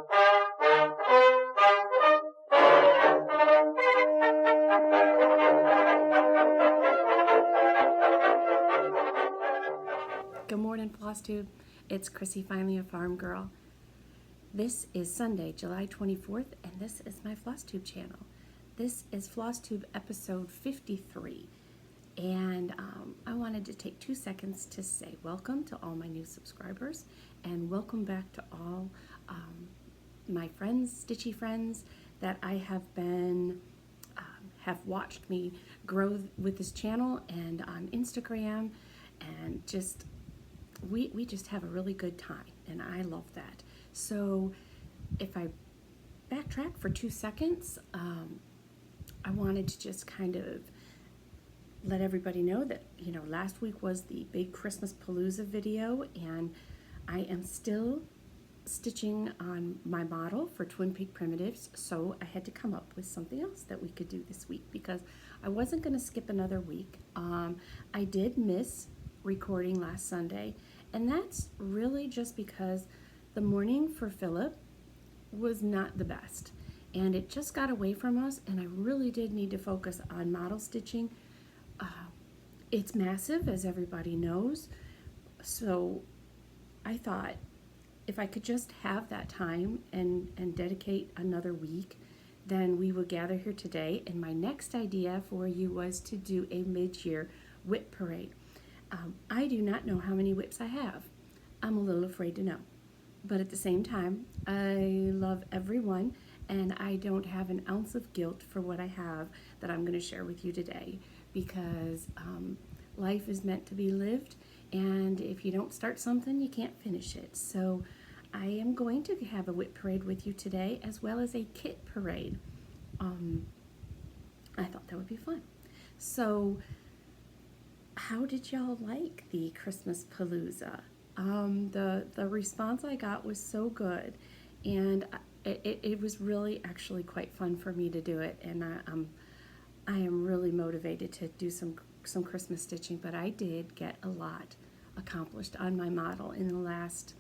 Good morning, Flosstube. It's Chrissy, finally a farm girl. This is Sunday, July 24th, and this is my Flosstube channel. This is Flosstube episode 53, and I wanted to take 2 seconds to say welcome to all my new subscribers, and welcome back to all my friends, Stitchy friends, that I have been have watched me grow with this channel and on Instagram, and just we just have a really good time, and I love that. So if I backtrack for 2 seconds, I wanted to just kind of let everybody know that, you know, last week was the big Christmas Palooza video, and I am still stitching on my model for Twin Peak Primitives, so I had to come up with something else that we could do this week because I wasn't going to skip another week. I did miss recording last Sunday, and that's really just because the morning for Philip was not the best, and it just got away from us, and I really did need to focus on model stitching. It's massive, as everybody knows, so I thought if I could just have that time and dedicate another week, then we would gather here today. And my next idea for you was to do a mid-year WIP parade. I do not know how many WIPs I have. I'm a little afraid to know. But at the same time, I love everyone, and I don't have an ounce of guilt for what I have that I'm going to share with you today, because life is meant to be lived, and if you don't start something, you can't finish it. So I am going to have a WIP parade with you today, as well as a KIT parade. I thought that would be fun. So how did y'all like the Christmas Palooza? The response I got was so good, and it was really actually quite fun for me to do it, and I am really motivated to do some Christmas stitching. But I did get a lot accomplished on my model in the last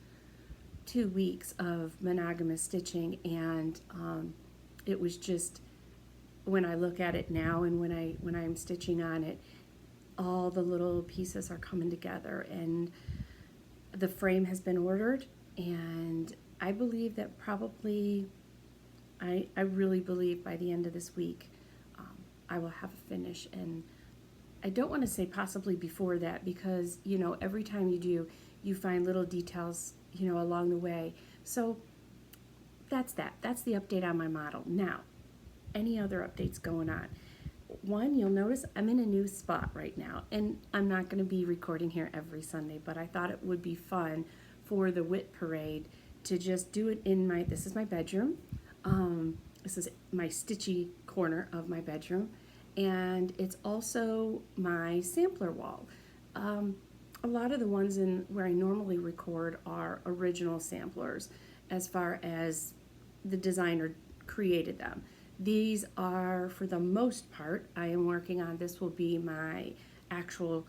2 weeks of monogamous stitching, and it was just, when I look at it now and when I'm stitching on it, all the little pieces are coming together, and the frame has been ordered, and I believe that probably, I really believe by the end of this week, I will have a finish. And I don't want to say possibly before that, because, you know, every time you do, you find little details, you know, along the way. So that's that. That's the update on my model. Now, any other updates going on? One, you'll notice I'm in a new spot right now, and I'm not going to be recording here every Sunday, but I thought it would be fun for the WIP parade to just do it in my, this is my bedroom. This is my stitchy corner of my bedroom, and it's also my sampler wall. A lot of the ones in where I normally record are original samplers, as far as the designer created them. These are, for the most part, I am working on, this will be my actual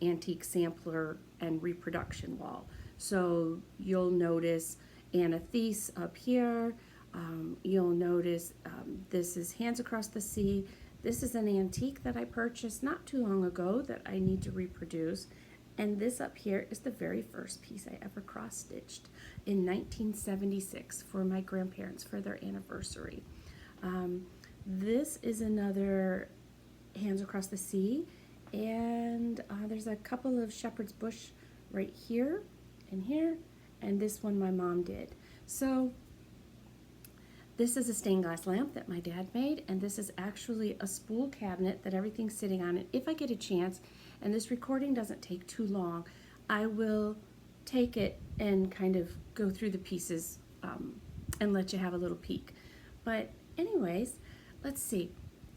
antique sampler and reproduction wall. So you'll notice Anathes up here. You'll notice this is Hands Across the Sea. This is an antique that I purchased not too long ago that I need to reproduce. And this up here is the very first piece I ever cross-stitched in 1976 for my grandparents for their anniversary. This is another Hands Across the Sea, and there's a couple of shepherd's bush right here and here, and this one my mom did. So this is a stained glass lamp that my dad made, and this is actually a spool cabinet that everything's sitting on it. If I get a chance, and this recording doesn't take too long, I will take it and kind of go through the pieces and let you have a little peek. But anyways, let's see.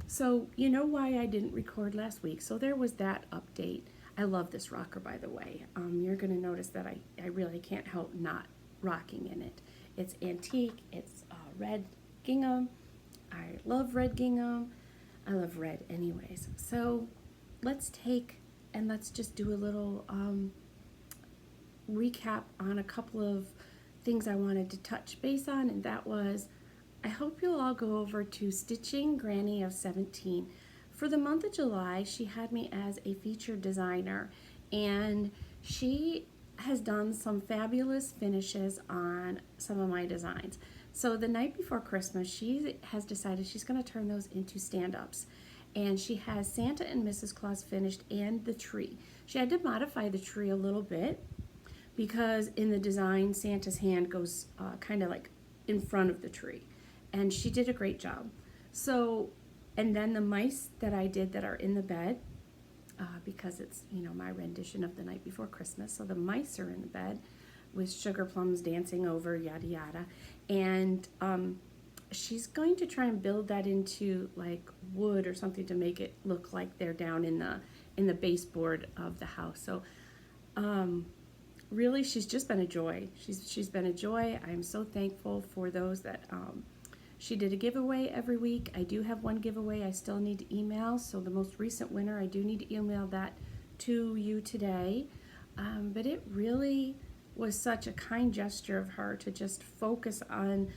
So you know why I didn't record last week. So there was that update. I love this rocker, by the way. You're going to notice that I really can't help not rocking in it. It's antique. It's red gingham. I love red gingham. I love red anyways. So let's take and let's just do a little recap on a couple of things I wanted to touch base on, and that was, I hope you'll all go over to Stitching Granny of 17. For the month of July, she had me as a featured designer, and she has done some fabulous finishes on some of my designs. So the night before Christmas, she has decided she's going to turn those into stand-ups. And she has Santa and Mrs. Claus finished and the tree. She had to modify the tree a little bit because in the design, Santa's hand goes kind of like in front of the tree. And she did a great job. So, and then the mice that I did that are in the bed, because it's, you know, my rendition of the night before Christmas. So the mice are in the bed with sugar plums dancing over, yada yada. And she's going to try and build that into like wood or something to make it look like they're down in the baseboard of the house. So really, she's just been a joy. She's been a joy. I'm so thankful for those that she did a giveaway every week. I do have one giveaway I still need to email. So the most recent winner, I do need to email that to you today. But it really was such a kind gesture of her to just focus on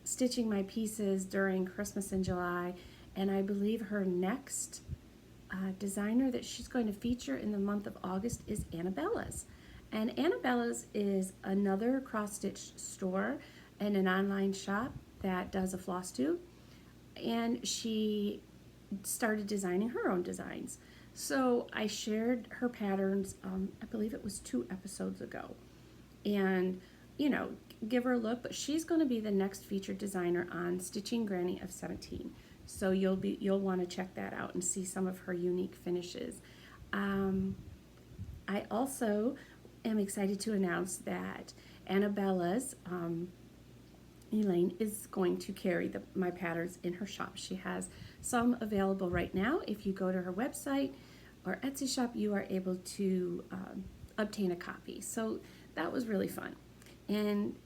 stitching my pieces during Christmas in July. And I believe her next designer that she's going to feature in the month of August is Annabella's. And Annabella's is another cross-stitch store and an online shop that does a Flosstube. And she started designing her own designs. So I shared her patterns, I believe it was 2 episodes ago. And, you know, give her a look, but she's going to be the next featured designer on Stitching Granny of 17. So you'll want to check that out and see some of her unique finishes. I also am excited to announce that Annabella's Elaine is going to carry my patterns in her shop. She has some available right now. If you go to her website or Etsy shop, you are able to obtain a copy. So that was really fun. And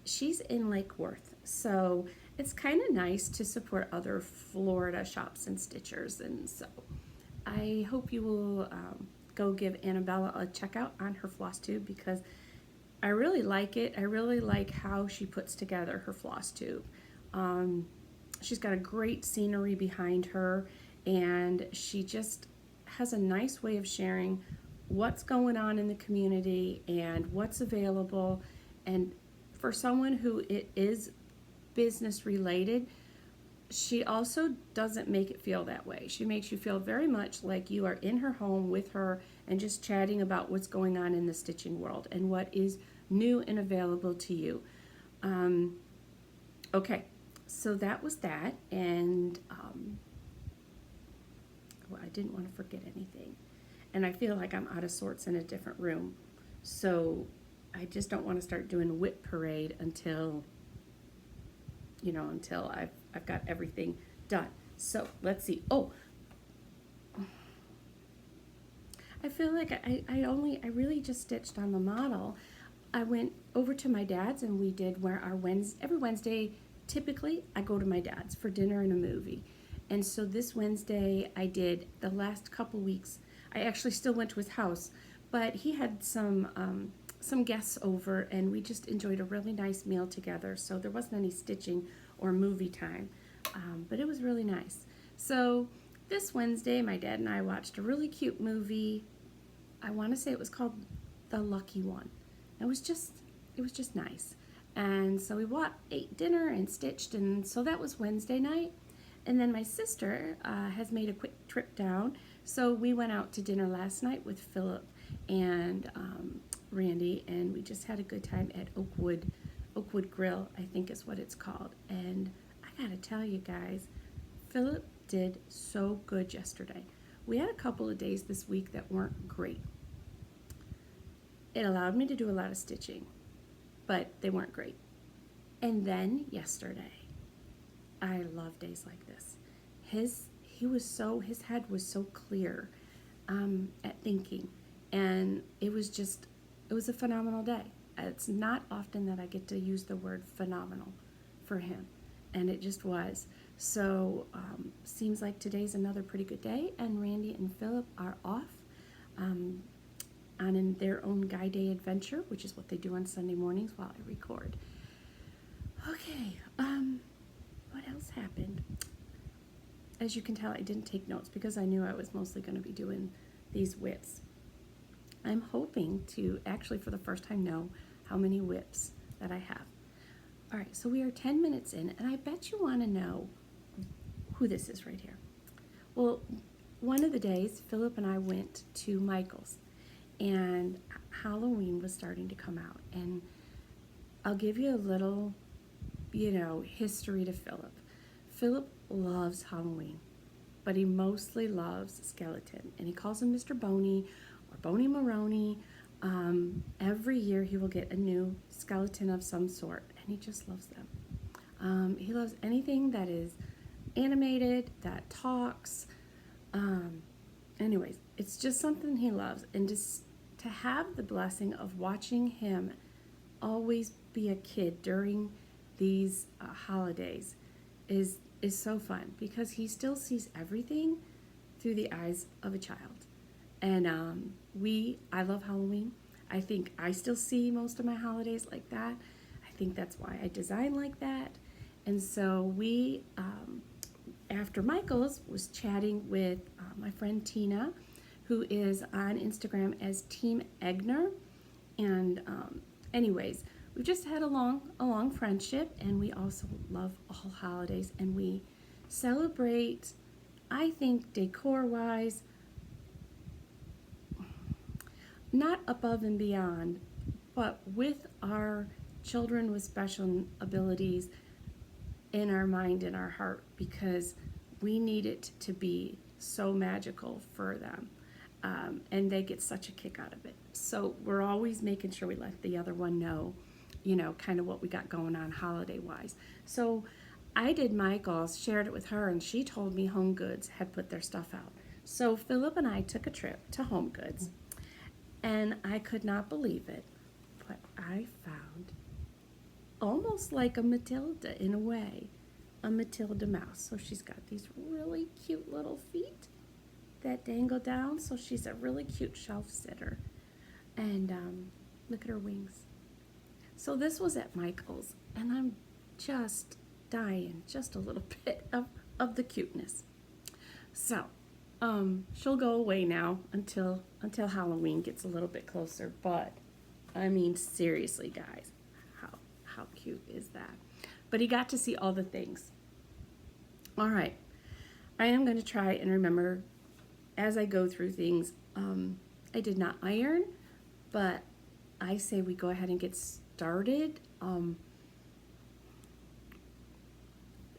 she's in Lake Worth, so it's kind of nice to support other Florida shops and stitchers. And so I hope you will go give Annabella a check out on her Flosstube, because I really like it. I really like how she puts together her Flosstube. She's got a great scenery behind her, and she just has a nice way of sharing what's going on in the community and what's available. And for someone who it is business related, she also doesn't make it feel that way. She makes you feel very much like you are in her home with her and just chatting about what's going on in the stitching world and what is new and available to you. Okay, so that was that. And well, I didn't want to forget anything. And I feel like I'm out of sorts in a different room. So I just don't want to start doing WIP parade until, you know, until I've got everything done. So let's see. Oh, I feel like I really just stitched on the model. I went over to my dad's and we did where every Wednesday, typically I go to my dad's for dinner and a movie. And so this Wednesday I did, the last couple weeks, I actually still went to his house, but he had some guests over and we just enjoyed a really nice meal together. So there wasn't any stitching or movie time, but it was really nice. So this Wednesday, my dad and I watched a really cute movie. I want to say it was called The Lucky One. It was just nice. And so we ate dinner and stitched, and so that was Wednesday night. And then my sister has made a quick trip down, so we went out to dinner last night with Philip and Randy, and we just had a good time at Oakwood Grill, I think is what it's called. And I gotta tell you guys, Philip did so good yesterday. We had a couple of days this week that weren't great. It allowed me to do a lot of stitching, but they weren't great. And then yesterday, I love days like this. His head was so clear at thinking, and it was a phenomenal day. It's not often that I get to use the word phenomenal for him, and it just was. So seems like today's another pretty good day, and Randy and Philip are off on their own Guy Day adventure, which is what they do on Sunday mornings while I record. Okay, what else happened? As you can tell, I didn't take notes because I knew I was mostly going to be doing these WIPs. I'm hoping to actually for the first time know how many WIPs that I have. All right, so we are 10 minutes in, and I bet you want to know who this is right here. Well, one of the days, Philip and I went to Michael's, and Halloween was starting to come out, and I'll give you a little, history to Philip. Philip loves Halloween, but he mostly loves Skeleton, and he calls him Mr. Boney or Boney Maroney. Every year he will get a new skeleton of some sort, and he just loves them. He loves anything that is animated, that talks. Anyways, it's just something he loves, and just to have the blessing of watching him always be a kid during these holidays is so fun, because he still sees everything through the eyes of a child. And I love Halloween. I think I still see most of my holidays like that. I think that's why I design like that. And so we, after Michael's, was chatting with my friend Tina, who is on Instagram as Team Egner. And anyways, we've just had a long friendship, and we also love all holidays, and we celebrate, I think, decor-wise, not above and beyond, but with our children with special abilities in our mind and our heart, because we need it to be so magical for them. And they get such a kick out of it. So we're always making sure we let the other one know, kind of what we got going on holiday-wise. So I did Michael's, shared it with her, and she told me Home Goods had put their stuff out. So Philip and I took a trip to Home Goods, and I could not believe it, but I found almost like a Matilda in a way, a Matilda mouse. So she's got these really cute little feet that dangle down, so she's a really cute shelf sitter. And look at her wings. So this was at Michael's, and I'm just dying just a little bit of the cuteness. So she'll go away now until Halloween gets a little bit closer, but I mean, seriously, guys, how cute is that? But he got to see all the things. All right, I am going to try and remember as I go through things. I did not iron, but I say we go ahead and get started.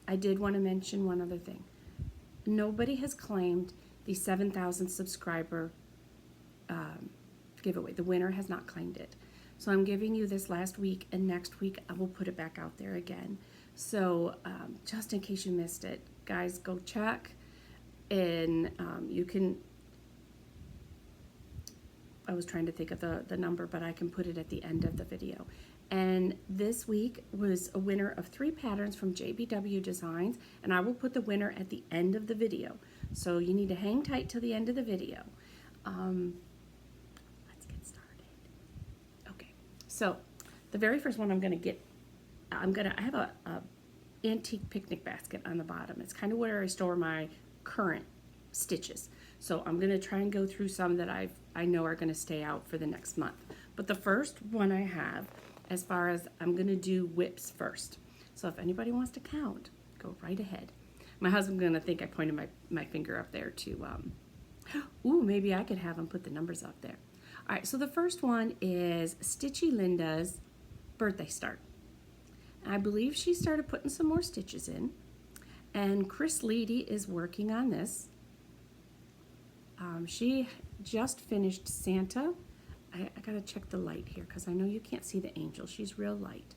I did want to mention one other thing. Nobody has claimed the 7,000 subscriber giveaway. The winner has not claimed it. So I'm giving you this last week, and next week I will put it back out there again. So just in case you missed it, guys, go check. And you can, I was trying to think of the number, but I can put it at the end of the video. And this week was a winner of 3 patterns from JBW Designs, and I will put the winner at the end of the video. So you need to hang tight till the end of the video. Let's get started. Okay, so the very first one I'm gonna get, I have a antique picnic basket on the bottom. It's kind of where I store my current stitches. So I'm gonna try and go through some that I know are gonna stay out for the next month. But the first one I have, as far as I'm gonna do WIPs first. So if anybody wants to count, go right ahead. My husband's gonna think I pointed my finger up there to, ooh, maybe I could have him put the numbers up there. All right, so the first one is Stitchy Linda's birthday start. I believe she started putting some more stitches in, and Chris Leedy is working on this. She just finished Santa. I gotta check the light here because I know you can't see the angel. She's real light.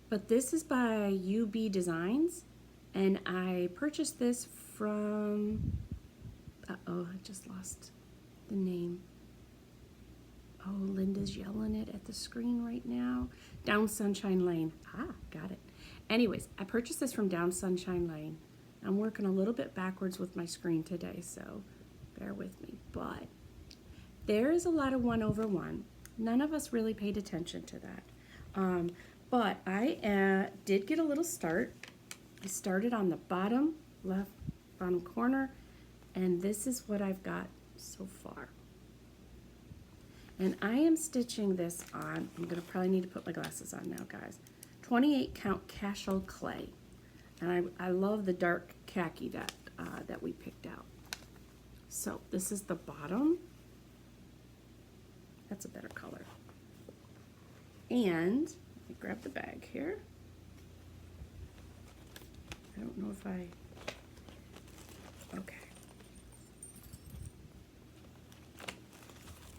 But this is by UB Designs, and I purchased this from, uh-oh, I just lost the name. Oh, Linda's yelling it at the screen right now. Down Sunshine Lane. Ah, got it. Anyways, I purchased this from Down Sunshine Lane. I'm working a little bit backwards with my screen today, so bear with me. But there is a lot of 1/1. None of us really paid attention to that. But I did get a little start. I started on the bottom left bottom corner, and this is what I've got so far. And I am stitching this on, I'm going to probably need to put my glasses on now, guys, 28 count casual clay. And I love the dark khaki that we picked out. So this is the bottom. That's a better color. And let me grab the bag here. I don't know if okay.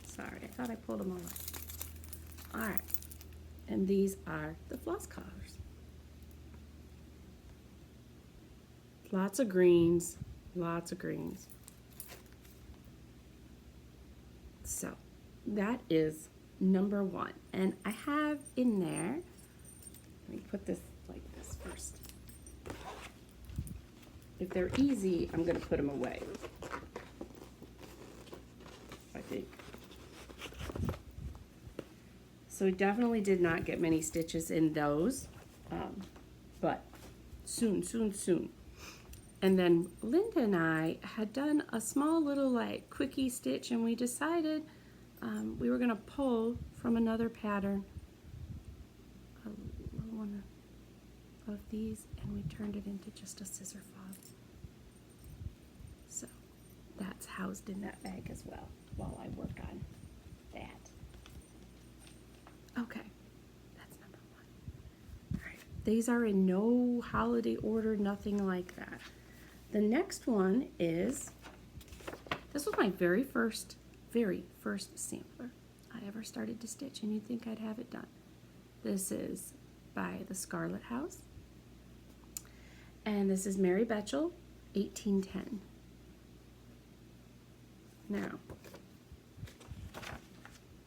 Sorry, I thought I pulled them all up. All right, and these are the floss colors. Lots of greens, lots of greens. So that is number one. And I have in there, let me put this like this first. If they're easy, I'm going to put them away, I think. So we definitely did not get many stitches in those, but soon, soon, soon. And then Linda and I had done a small little like quickie stitch, and we decided we were going to pull from another pattern one of these, and we turned it into just a scissor fob. So that's housed in that bag as well while I work on that. Okay, that's number one. All right, these are in no holiday order, nothing like that. The next one is, this was my very first sampler I ever started to stitch, and you'd think I'd have it done. This is by the Scarlet House, and this is Mary Betchel, 1810. Now,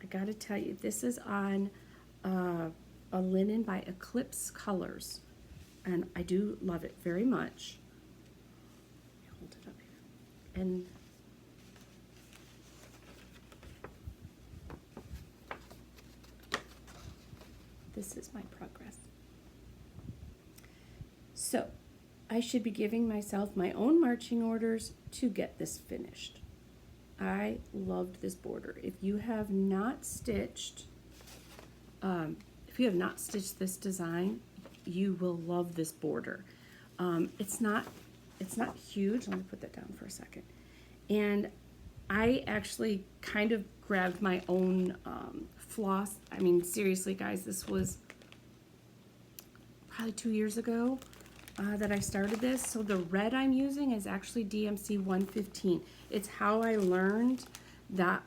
I gotta tell you, this is on a linen by Eclipse Colors, and I do love it very much. Hold it up here. And this is my progress. So, I should be giving myself my own marching orders to get this finished. I loved this border. If you have not stitched, this design, you will love this border. It's not huge. Let me put that down for a second. And I actually kind of grabbed my own floss. I mean, seriously, guys, this was probably 2 years ago that I started this. So the red I'm using is actually DMC 115. It's how I learned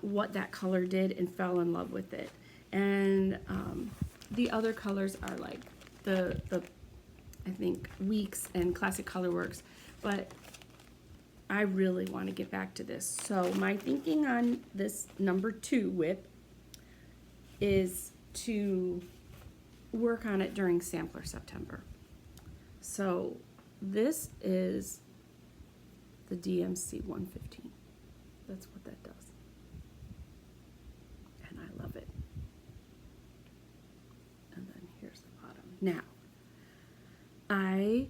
what that color did and fell in love with it. And the other colors are like the I think Weeks and Classic Colorworks, but I really want to get back to this. So my thinking on this number 2 WIP is to work on it during Sampler September. So this is the DMC 115. That's what that does. And I love it. And then here's the bottom. Now, I,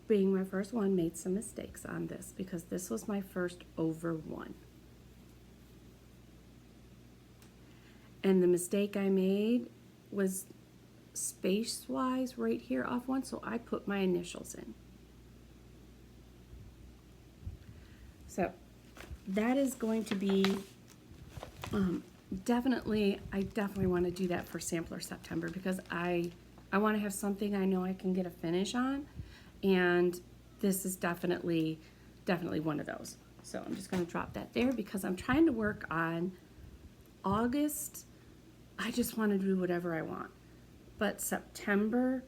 being my first one, made some mistakes on this because this was my first over one. And the mistake I made was space-wise right here off one, so I put my initials in. So that is going to be I definitely want to do that for Sampler September because I want to have something I know I can get a finish on, and this is definitely one of those. So I'm just going to drop that there because I'm trying to work on August. I just want to do whatever I want. But September,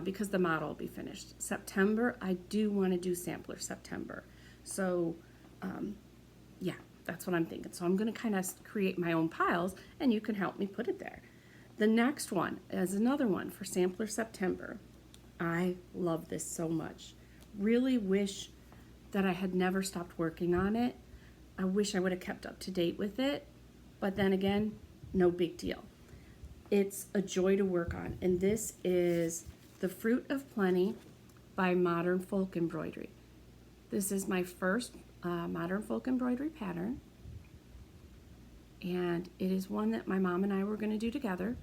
because the model will be finished, September, I do want to do Sampler September. So, yeah, that's what I'm thinking. So I'm going to kind of create my own piles, and you can help me put it there. The next one is another one for Sampler September. I love this so much. Really wish that I had never stopped working on it. I wish I would have kept up to date with it, but then again, no big deal. it's a joy to work on. And this is The Fruit of Plenty by Modern Folk Embroidery. This is my first Modern Folk Embroidery pattern. And it is one that my mom and I were going to do together.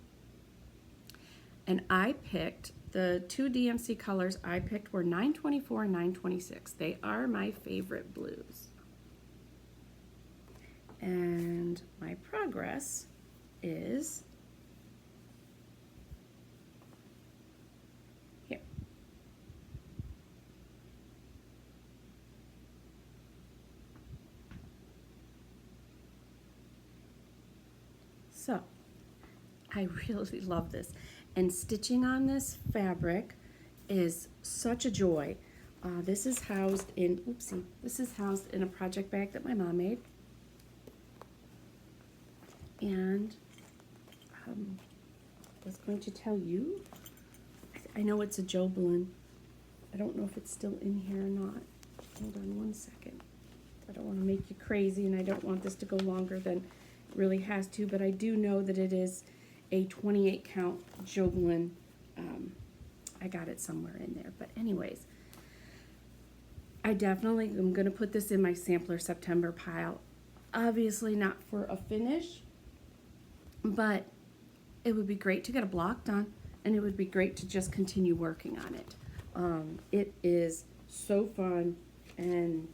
And I picked, the two DMC colors I picked were 924 and 926. They are my favorite blues. And my progress is here. So, I really love this. And stitching on this fabric is such a joy. This is housed in, this is housed in a project bag that my mom made. And I was going to tell you, I know it's a Joblin. I don't know if it's still in here or not. Hold on one second. I don't want to make you crazy, and I don't want this to go longer than it really has to, but I do know that it is a 28 count Joblin. I got it somewhere in there, but anyways, I definitely am going to put this in my sampler September pile. Obviously not for a finish, but it would be great to get a block done, and it would be great to just continue working on it. It is so fun, and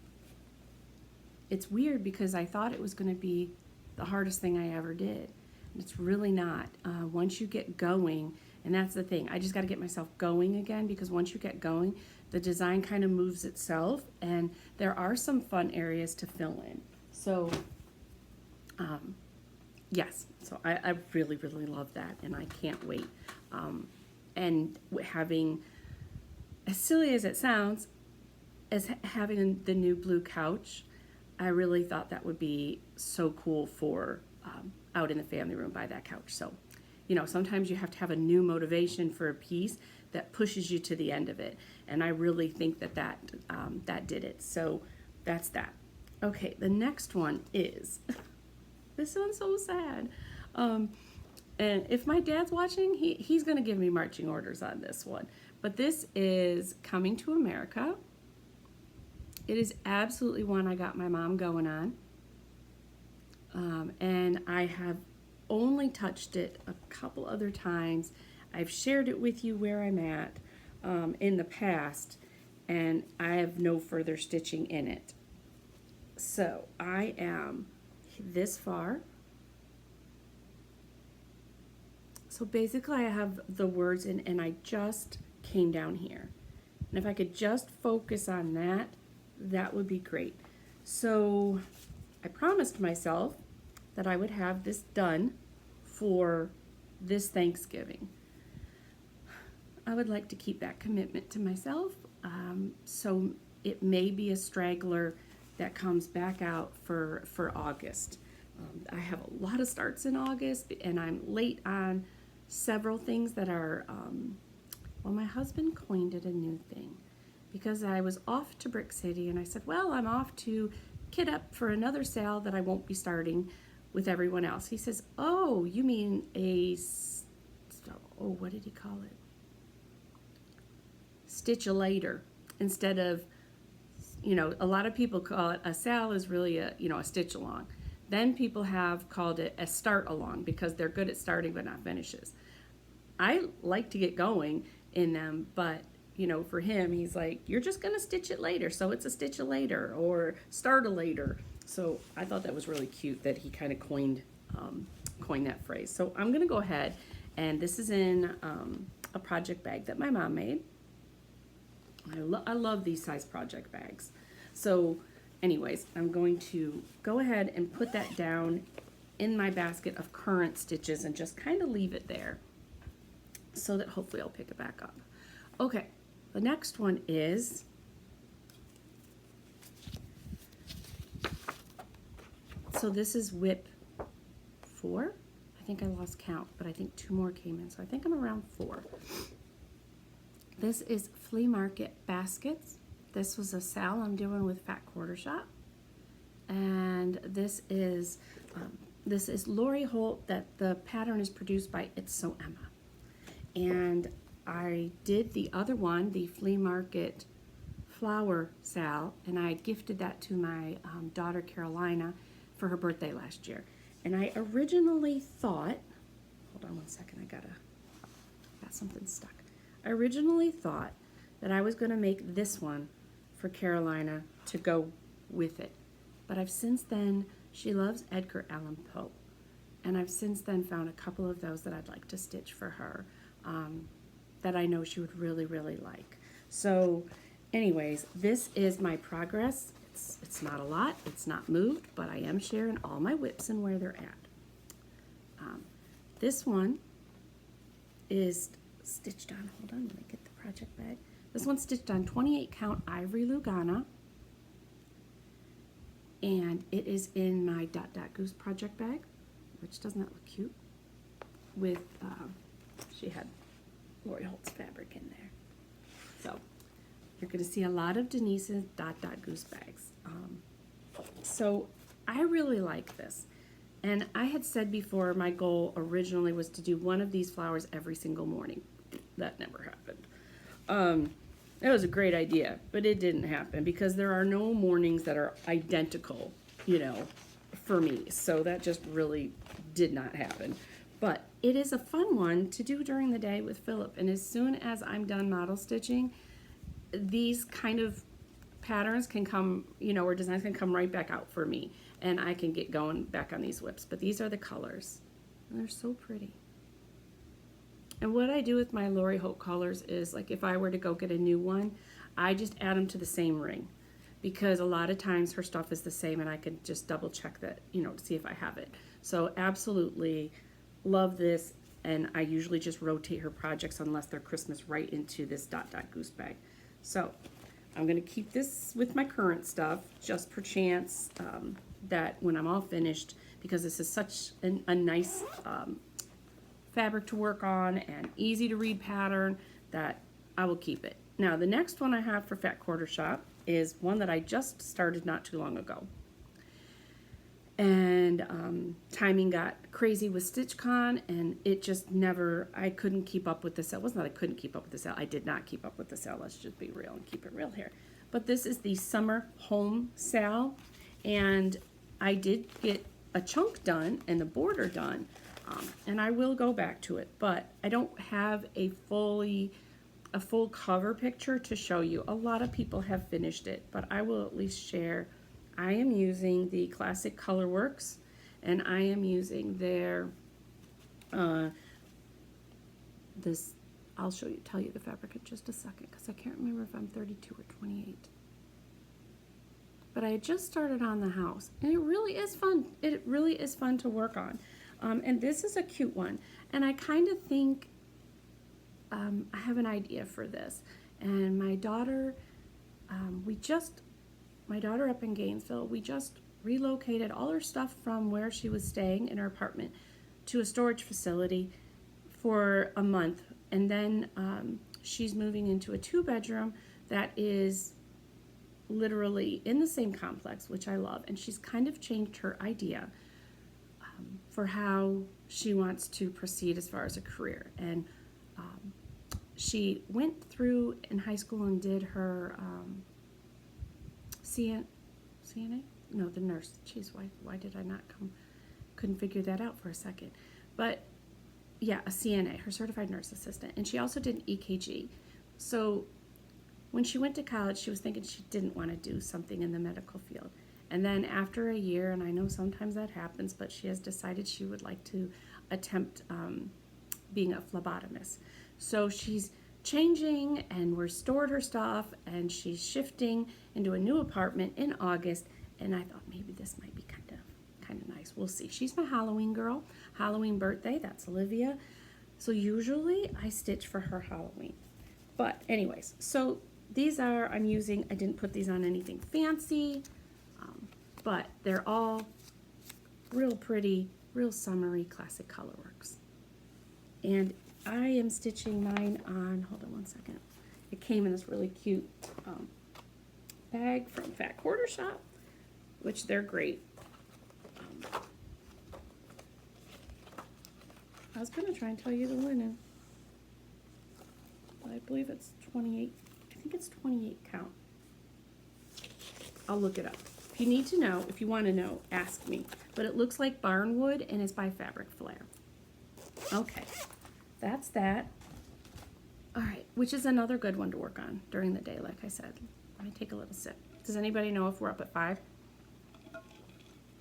it's weird because I thought it was going to be the hardest thing I ever did. It's really not. Once you get going, and that's the thing, I just got to get myself going again, because once you get going, the design kind of moves itself, and there are some fun areas to fill in. So, yes, so I really, really love that, and I can't wait. And having, as silly as it sounds, as having the new blue couch, I really thought that would be so cool for out in the family room by that couch. So, you know, sometimes you have to have a new motivation for a piece that pushes you to the end of it. And I really think that that did it. So that's that. Okay, the next one is, this one's so sad. And if my dad's watching, he's going to give me marching orders on this one. But this is Coming to America. It is absolutely one I got my mom going on. And I have only touched it a couple other times. I've shared it with you where I'm at in the past, and I have no further stitching in it. So I am this far. So basically I have the words in, and I just came down here. And if I could just focus on that, that would be great. So I promised myself that I would have this done for this Thanksgiving. I would like to keep that commitment to myself. So it may be a straggler that comes back out for August. I have a lot of starts in August, and I'm late on several things that are, well, my husband coined it a new thing, because I was off to Brick City, and I said, well, I'm off to kit up for another sale that I won't be starting with everyone else. He says, oh, you mean what did he call it? Stitch-a-later, instead of, you know, a lot of people call it, a sale is really a stitch along. Then people have called it a start along, because they're good at starting but not finishes. I like to get going in them, but you know, for him, he's like, you're just gonna stitch it later, so it's a stitch a later or start a later. So I thought that was really cute that he kind of coined that phrase. So I'm gonna go ahead, and this is in a project bag that my mom made. I love these size project bags. So anyways, I'm going to go ahead and put that down in my basket of current stitches and just kind of leave it there so that hopefully I'll pick it back up. Okay, the next one is so this is WIP 4. I think I lost count, but I think 2 more came in, so I think I'm around 4. This is Flea Market Baskets. This was a sale I'm doing with Fat Quarter Shop. And this is this is Lori Holt, that the pattern is produced by It's So Emma. And I did the other one, the flea market flower sal, and I gifted that to my daughter Carolina for her birthday last year. And I originally thought, hold on one second, I got something stuck. I originally thought that I was going to make this one for Carolina to go with it. But I've since then, she loves Edgar Allan Poe, and I've since then found a couple of those that I'd like to stitch for her that I know she would really, really like. So anyways, this is my progress. It's not a lot, it's not moved, but I am sharing all my WIPs and where they're at. This one is stitched on, hold on, let me get the project bag. This one's stitched on 28 count Ivory Lugana, and it is in my Dot Dot Goose project bag, which doesn't that look cute? With, she had Lori Holt's fabric in there. So you're going to see a lot of Denise's Dot Dot Goose bags. So I really like this. And I had said before my goal originally was to do one of these flowers every single morning. That never happened. That was a great idea, but it didn't happen because there are no mornings that are identical, you know, for me. So that just really did not happen. But it is a fun one to do during the day with Philip. And as soon as I'm done model stitching, these kind of patterns can come, you know, or designs can come right back out for me. And I can get going back on these WIPs. But these are the colors. And they're so pretty. And what I do with my Lori Holt colors is, like, if I were to go get a new one, I just add them to the same ring. Because a lot of times her stuff is the same and I can just double check that, you know, to see if I have it. So absolutely love this. And I usually just rotate her projects unless they're Christmas right into this Dot Dot Goose bag. So I'm going to keep this with my current stuff just per chance that when I'm all finished, because this is such a nice fabric to work on and easy to read pattern, that I will keep it. Now the next one I have for Fat Quarter Shop is one that I just started not too long ago. And timing got crazy with StitchCon, and it just never, I couldn't keep up with the sale. It wasn't that I couldn't keep up with the sale, I did not keep up with the sale. Let's just be real and keep it real here. But this is the Summer Home Sale, and I did get a chunk done and the border done, and I will go back to it, but I don't have a full cover picture to show you. A lot of people have finished it, but I will at least share. I am using the Classic Colorworks, and I am using their this. I'll tell you the fabric in just a second, because I can't remember if I'm 32 or 28. But I had just started on the house, and it really is fun. It really is fun to work on. And this is a cute one, and I kind of think I have an idea for this. And my daughter, my daughter up in Gainesville, we just relocated all her stuff from where she was staying in her apartment to a storage facility for a month. And then she's moving into a 2-bedroom that is literally in the same complex, which I love. And she's kind of changed her idea for how she wants to proceed as far as a career. And she went through in high school and did her CNA? No, the nurse. Jeez, why did I not couldn't figure that out for a second. But yeah, a CNA, her certified nurse assistant. And she also did an EKG. So when she went to college, she was thinking she didn't want to do something in the medical field. And then after a year, and I know sometimes that happens, but she has decided she would like to attempt being a phlebotomist. So she's changing and restored her stuff, and she's shifting into a new apartment in August. And I thought maybe this might be kind of nice. We'll see. She's my Halloween girl. Halloween birthday, that's Olivia. So usually I stitch for her Halloween. But anyways, so these are, I didn't put these on anything fancy, but they're all real pretty, real summery Classic Colorworks. And I am stitching mine on, hold on one second. It came in this really cute bag from Fat Quarter Shop, which they're great. was going to try and tell you the linen. I believe it's 28. I think it's 28 count. I'll look it up. If you need to know, if you want to know, ask me. But it looks like barnwood and it's by Fabric Flair. Okay, that's that. All right, which is another good one to work on during the day, like I said. Let me take a little sip. Does anybody know if we're up at 5?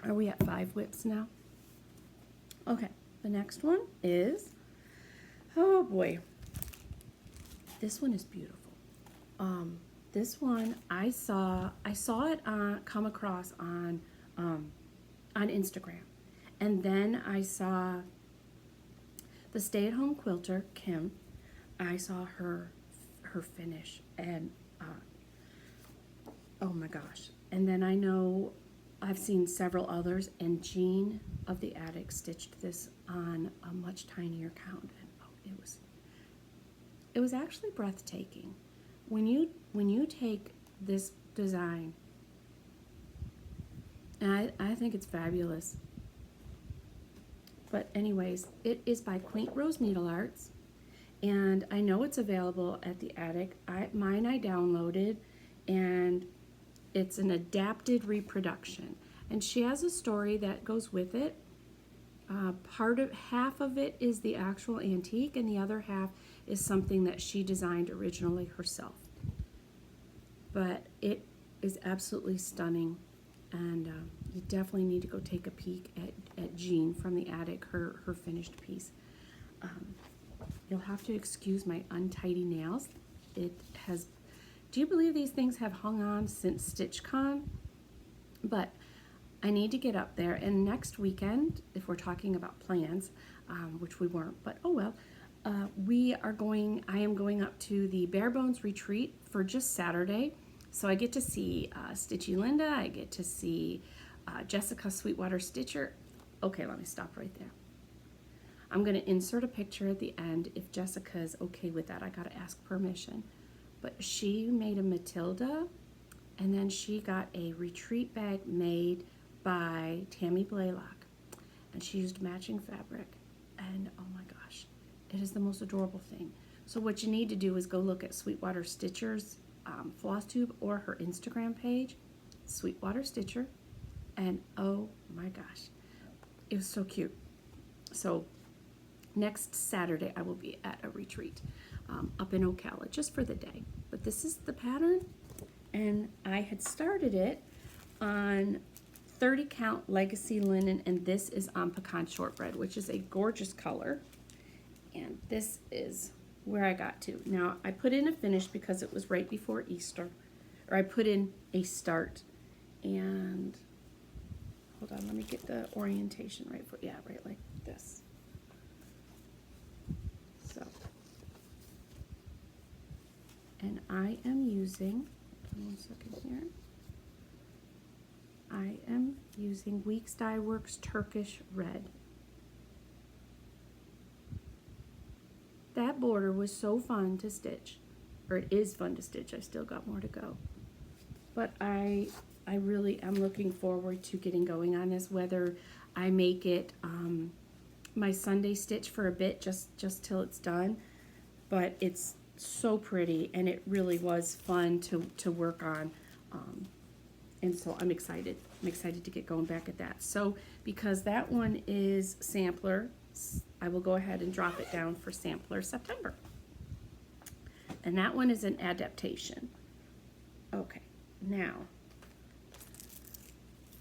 Are we at 5 whips now? Okay, the next one is, oh boy, this one is beautiful. This one I saw it come across on Instagram, and then I saw the stay-at-home quilter Kim. I saw her finish, and oh my gosh! And then I know I've seen several others, and Jean of the Attic stitched this on a much tinier count, and oh, it was actually breathtaking. When you take this design, and I think it's fabulous. But anyways, it is by Quaint Rose Needle Arts, and I know it's available at the Attic. Mine I downloaded, and it's an adapted reproduction, and she has a story that goes with it. Half of it is the actual antique, and the other half is something that she designed originally herself. But it is absolutely stunning, and you definitely need to go take a peek at Jean from the Attic, her finished piece. You'll have to excuse my untidy nails. It has, do you believe these things have hung on since StitchCon? But I need to get up there, and next weekend, if we're talking about plans, which we weren't, but oh well, I am going up to the Bare Bones Retreat for just Saturday. So I get to see Stitchy Linda, I get to see Jessica Sweetwater Stitcher. Okay, let me stop right there. I'm going to insert a picture at the end if Jessica's okay with that. I got to ask permission. But she made a Matilda, and then she got a retreat bag made by Tammy Blaylock. And she used matching fabric. And oh my gosh, it is the most adorable thing. So what you need to do is go look at Sweetwater Stitcher's Flosstube or her Instagram page, Sweetwater Stitcher, and oh my gosh, it was so cute. So next Saturday I will be at a retreat up in Ocala just for the day. But this is the pattern, and I had started it on 30 count legacy linen, and this is on pecan shortbread, which is a gorgeous color. And this is where I got to. Now, I put in a finish because it was right before Easter, or I put in a start, and hold on, let me get the orientation right. Yeah, right like this. So, and I am using, one second here, I am using Weeks Dye Works Turkish Red. That border was so fun to stitch, or it is fun to stitch. I still got more to go. But I really am looking forward to getting going on this, whether I make it my Sunday stitch for a bit, just till it's done. But it's so pretty, and it really was fun to work on. And so I'm excited. I'm excited to get going back at that. So because that one is sampler, I will go ahead and drop it down for sampler September. And that one is an adaptation. Okay, now,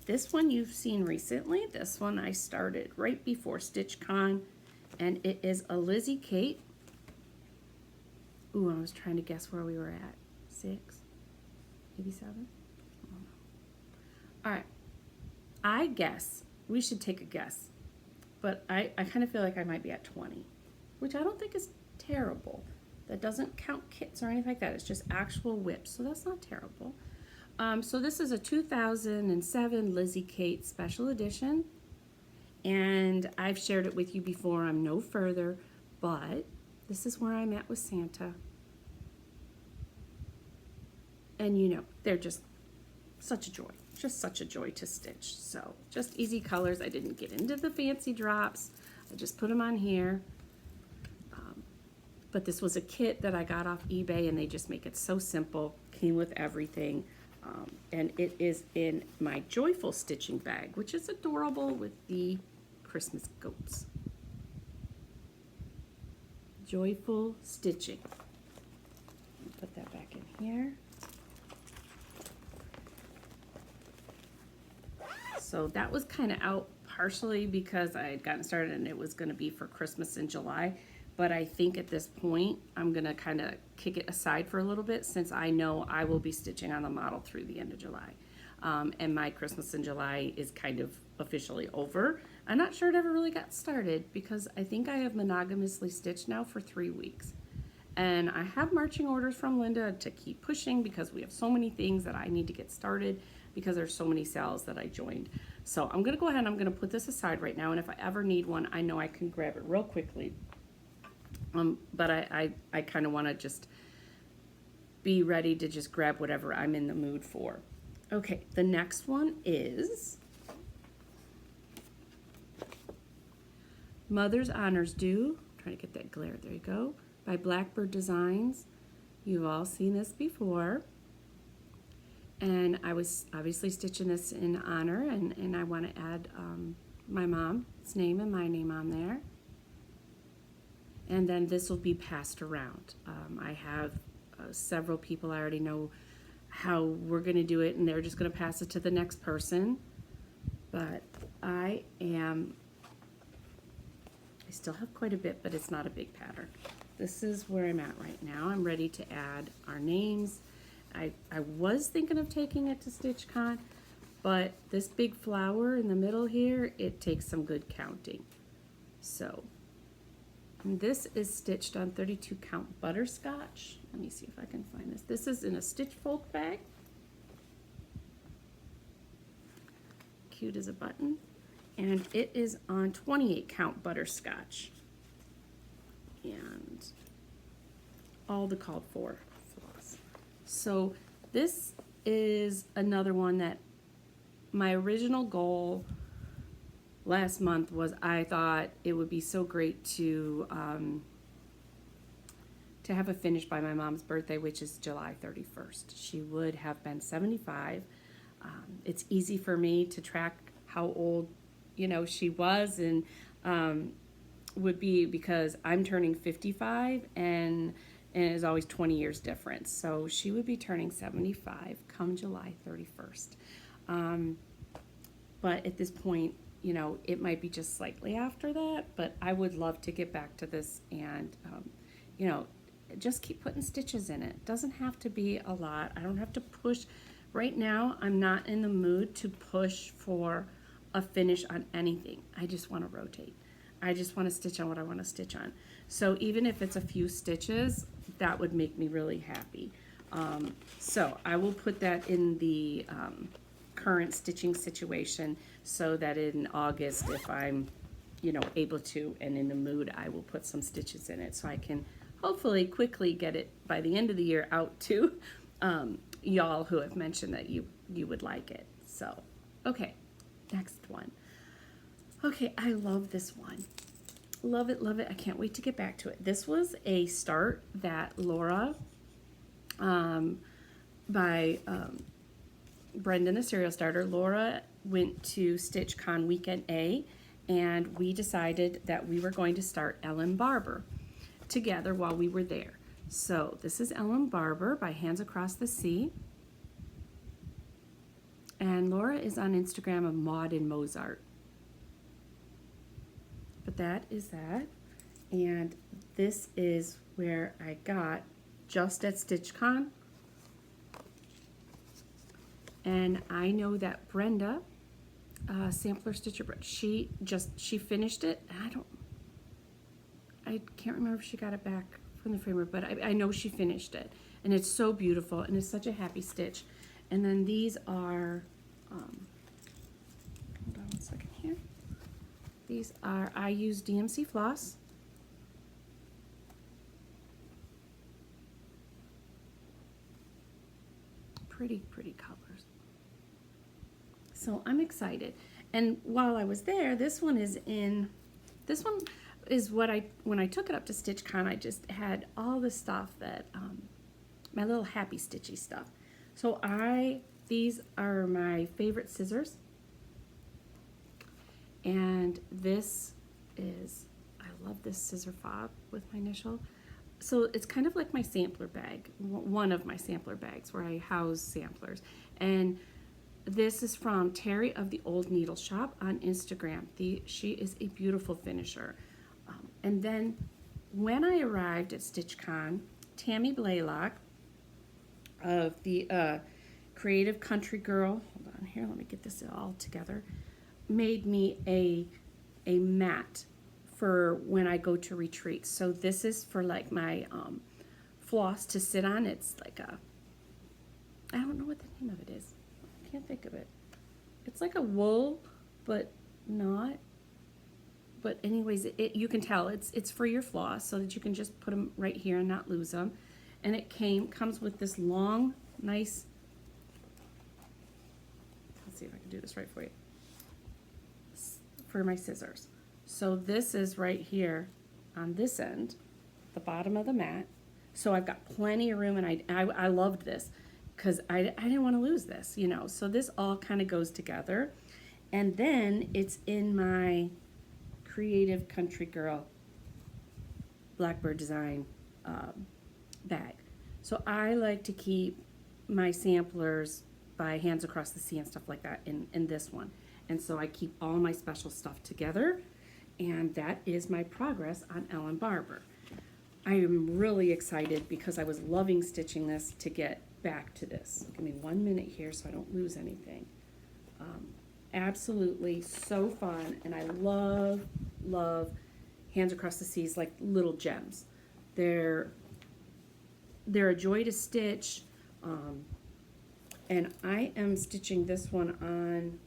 this one you've seen recently. This one I started right before StitchCon, and it is a Lizzie Kate. Ooh, I was trying to guess where we were at. 6, maybe 7? All right, I guess, we should take a guess, but I kind of feel like I might be at 20, which I don't think is terrible. That doesn't count kits or anything like that. It's just actual whips, so that's not terrible. So this is a 2007 Lizzie Kate special edition, and I've shared it with you before. I'm no further, but this is where I'm at with Santa. And you know, they're just such a joy. Just such a joy to stitch. So just easy colors. I didn't get into the fancy drops. I just put them on here. But this was a kit that I got off eBay, and they just make it so simple. Came with everything. And it is in my Joyful Stitching bag, which is adorable with the Christmas goats. Joyful Stitching. Put that back in here. So that was kind of out partially because I had gotten started and it was going to be for Christmas in July. But I think at this point, I'm going to kind of kick it aside for a little bit since I know I will be stitching on the model through the end of July. And my Christmas in July is kind of officially over. I'm not sure it ever really got started because I think I have monogamously stitched now for 3 weeks. And I have marching orders from Linda to keep pushing because we have so many things that I need to get started because there's so many sales that I joined. So I'm going to go ahead and I'm going to put this aside right now. And if I ever need one, I know I can grab it real quickly. But I kind of want to just be ready to just grab whatever I'm in the mood for. Okay, the next one is Mother's Honors Due. I'm trying to get that glare. There you go. By Blackbird Designs. You've all seen this before. And I was obviously stitching this in honor, and I want to add my mom's name and my name on there. And then this will be passed around. I have several people I already know how we're going to do it, and they're just going to pass it to the next person. But I still have quite a bit, but it's not a big pattern. This is where I'm at right now. I'm ready to add our names. I was thinking of taking it to StitchCon, but this big flower in the middle here, it takes some good counting. So. And this is stitched on 32 count butterscotch. Let me see if I can find this. This is in a Stitch Folk bag. Cute as a button. And it is on 28 count butterscotch. And all the called for floss. So this is another one that my original goal last month was I thought it would be so great to have a finish by my mom's birthday, which is July 31st. She would have been 75. It's easy for me to track how old, she was and would be because I'm turning 55 and it is always 20 years difference. So she would be turning 75 come July 31st. But at this point, it might be just slightly after that, but I would love to get back to this and, just keep putting stitches in it. Doesn't have to be a lot. I don't have to push. Right now, I'm not in the mood to push for a finish on anything. I just want to rotate. I just want to stitch on what I want to stitch on. So even if it's a few stitches, that would make me really happy. So I will put that in the current stitching situation so that in August, if I'm, able to and in the mood, I will put some stitches in it so I can hopefully quickly get it by the end of the year out to y'all who have mentioned that you would like it. So, okay, next one. Okay, I love this one. Love it, love it. I can't wait to get back to it. This was a start that Laura by Brenda the Serial Starter. Laura went to StitchCon Weekend A, and we decided that we were going to start Ellen Barber together while we were there. So this is Ellen Barber by Hands Across the Sea. And Laura is on Instagram of Maud and Mozart. But that is that. And this is where I got just at StitchCon. And I know that Brenda, Sampler Stitcherbread, she finished it. I can't remember if she got it back from the framer, but I know she finished it. And it's so beautiful, and it's such a happy stitch. And then these are, hold on one second here. These are, I use DMC floss. Pretty colors. So I'm excited. And while I was there, this This one is what when I took it up to StitchCon, I just had all the stuff that, my little happy stitchy stuff. So these are my favorite scissors. And this is, I love this scissor fob with my initial. So it's kind of like my sampler bag, one of my sampler bags where I house samplers. And this is from Terry of the Old Needle Shop on Instagram. She is a beautiful finisher. And then when I arrived at StitchCon, Tammy Blaylock of the Creative Country Girl, hold on here, let me get this all together, made me a mat for when I go to retreats. So this is for like my floss to sit on. It's like I don't know what the name of it is. I can't think of it. It's like a wool, but not. But anyways, you can tell it's for your floss so that you can just put them right here and not lose them. And it comes with this long, nice, let's see if I can do this right for you, for my scissors. So this is right here on this end, the bottom of the mat. So I've got plenty of room, and I loved this because I didn't want to lose this, you know. So this all kind of goes together. And then it's in my Creative Country Girl Blackbird design bag. So I like to keep my samplers by Hands Across the Sea and stuff like that in this one. And so I keep all my special stuff together, and that is my progress on Ellen Barber. I am really excited because I was loving stitching this to get back to this. Give me 1 minute here so I don't lose anything. Absolutely so fun, and I love Hands Across the Seas, like little gems. They're a joy to stitch, and I am stitching this one on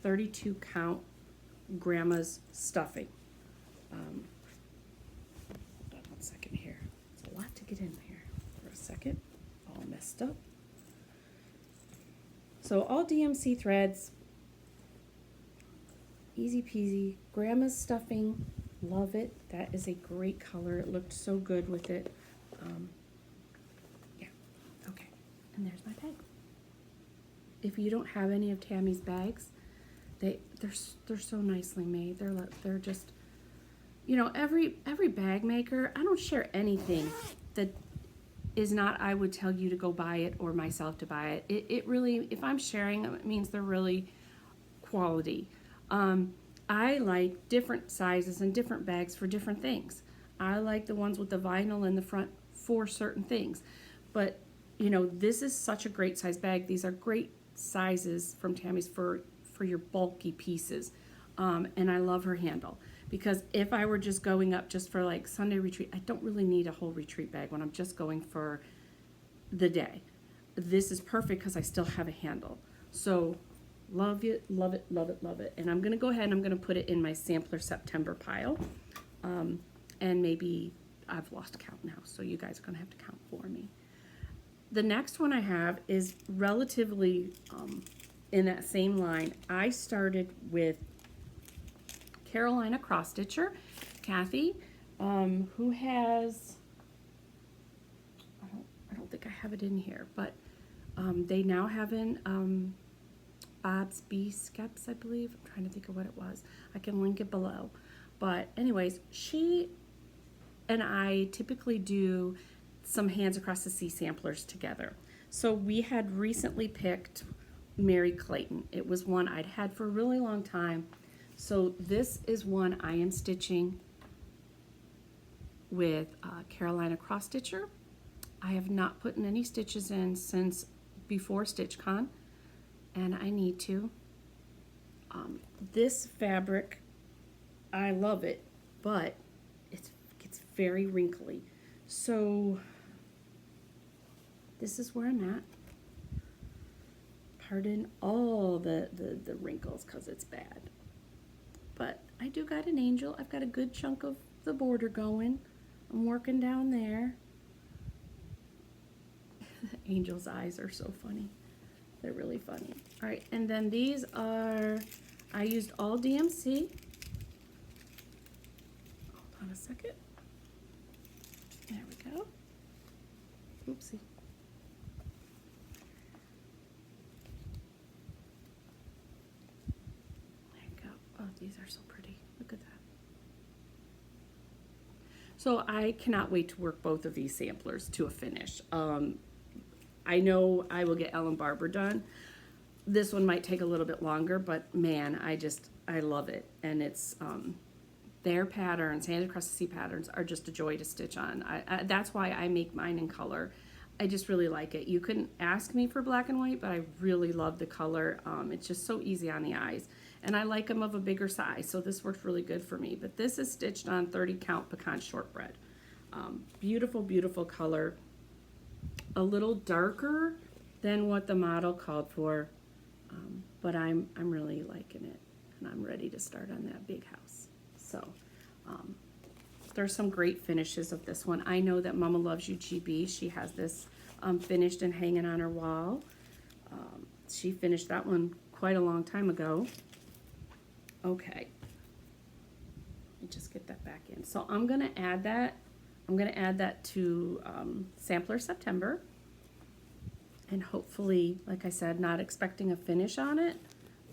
32 count Grandma's stuffing. Hold on 1 second here. It's a lot to get in here for a second. All messed up. So all DMC threads, easy peasy. Grandma's stuffing, love it. That is a great color. It looked so good with it. Yeah, okay. And there's my bag. If you don't have any of Tammy's bags, they're so nicely made. They're just, you know, every bag maker. I don't share anything that is not, I would tell you to go buy it or myself to buy it. It really, if I'm sharing them, it means they're really quality. I like different sizes and different bags for different things. I like the ones with the vinyl in the front for certain things. But, you know, this is such a great size bag. These are great sizes from Tammy's for your bulky pieces. And I love her handle. Because if I were just going up just for like Sunday retreat, I don't really need a whole retreat bag when I'm just going for the day. This is perfect because I still have a handle. So love it, love it, love it, love it. And I'm going to go ahead and I'm going to put it in my sampler September pile. And maybe I've lost count now, so you guys are going to have to count for me. The next one I have is relatively in that same line. I started with Carolina cross stitcher, Kathy, who has, I don't think I have it in here, but they now have in Bob's Bee Skeps, I believe. I'm trying to think of what it was. I can link it below. But anyways, she and I typically do some Hands Across the Sea samplers together. So we had recently picked Mary Clayton. It was one I'd had for a really long time. So this is one I am stitching with Carolina cross stitcher. I have not put any stitches in since before StitchCon, and I need to. This fabric, I love it, but it's very wrinkly. So this is where I'm at. Pardon all the wrinkles because it's bad. But I do got an angel. I've got a good chunk of the border going. I'm working down there. Angel's eyes are so funny. They're really funny. All right, and then these are, I used all DMC. on a second. There we go. Oopsie. There you go. Oh, these are so pretty. Look at that. So I cannot wait to work both of these samplers to a finish. I know I will get Ellen Barber done. This one might take a little bit longer, but man, I love it. And it's, their patterns, Hand Across the Sea patterns, are just a joy to stitch on. That's why I make mine in color. I just really like it. You couldn't ask me for black and white, but I really love the color. It's just so easy on the eyes. And I like them of a bigger size, so this worked really good for me. But this is stitched on 30 count pecan shortbread. Beautiful, beautiful color. A little darker than what the model called for, but I'm really liking it, and I'm ready to start on that big house. So there's some great finishes of this one. I know that Mama Loves You GB, she has this finished and hanging on her wall. She finished that one quite a long time ago. Okay, let me just get that back in. So I'm gonna add that. I'm gonna add that to Sampler September. And hopefully, like I said, not expecting a finish on it,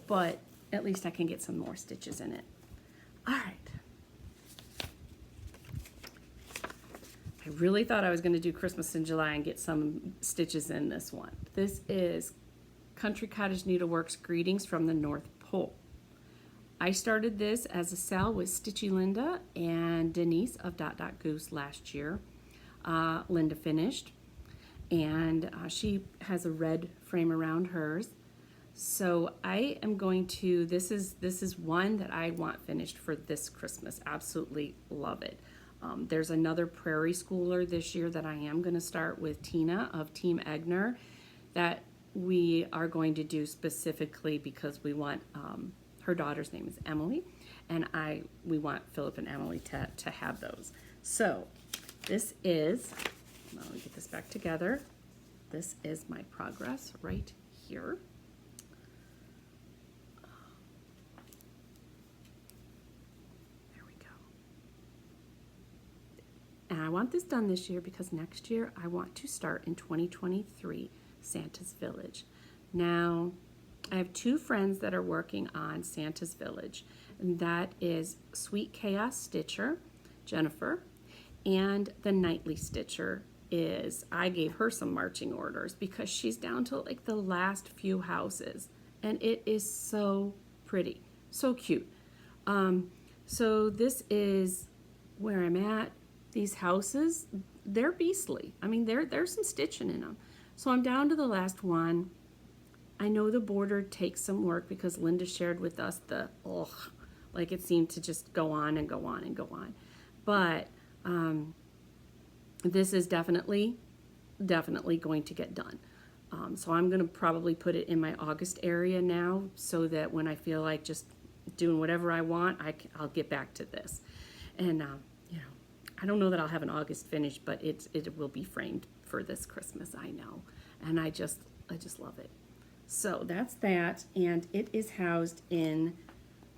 but at least I can get some more stitches in it. All right. I really thought I was going to do Christmas in July and get some stitches in this one. This is Country Cottage Needleworks Greetings from the North Pole. I started this as a sale with Stitchy Linda and Denise of Dot Dot Goose last year. Linda finished, and she has a red frame around hers. So I am going to, this is one that I want finished for this Christmas. Absolutely love it. There's another Prairie Schooler this year that I am going to start with Tina of Team Egner that we are going to do specifically because we want, her daughter's name is Emily, and we want Philip and Emily to have those. So this is, let me get this back together. This is my progress right here. There we go. And I want this done this year because next year I want to start in 2023 Santa's Village. Now, I have two friends that are working on Santa's Village, and that is Sweet Chaos Stitcher, Jennifer, and the Nightly Stitcher is, I gave her some marching orders because she's down to like the last few houses, and it is so pretty, so cute. So this is where I'm at. These houses, they're beastly. I mean, there's some stitching in them. So I'm down to the last one. I know the border takes some work because Linda shared with us like it seemed to just go on and go on and go on. But this is definitely going to get done. So I'm going to probably put it in my August area now so that when I feel like just doing whatever I want, I'll get back to this. And, you know, I don't know that I'll have an August finish, but it will be framed for this Christmas, I know. And I just love it. So that's that, and it is housed in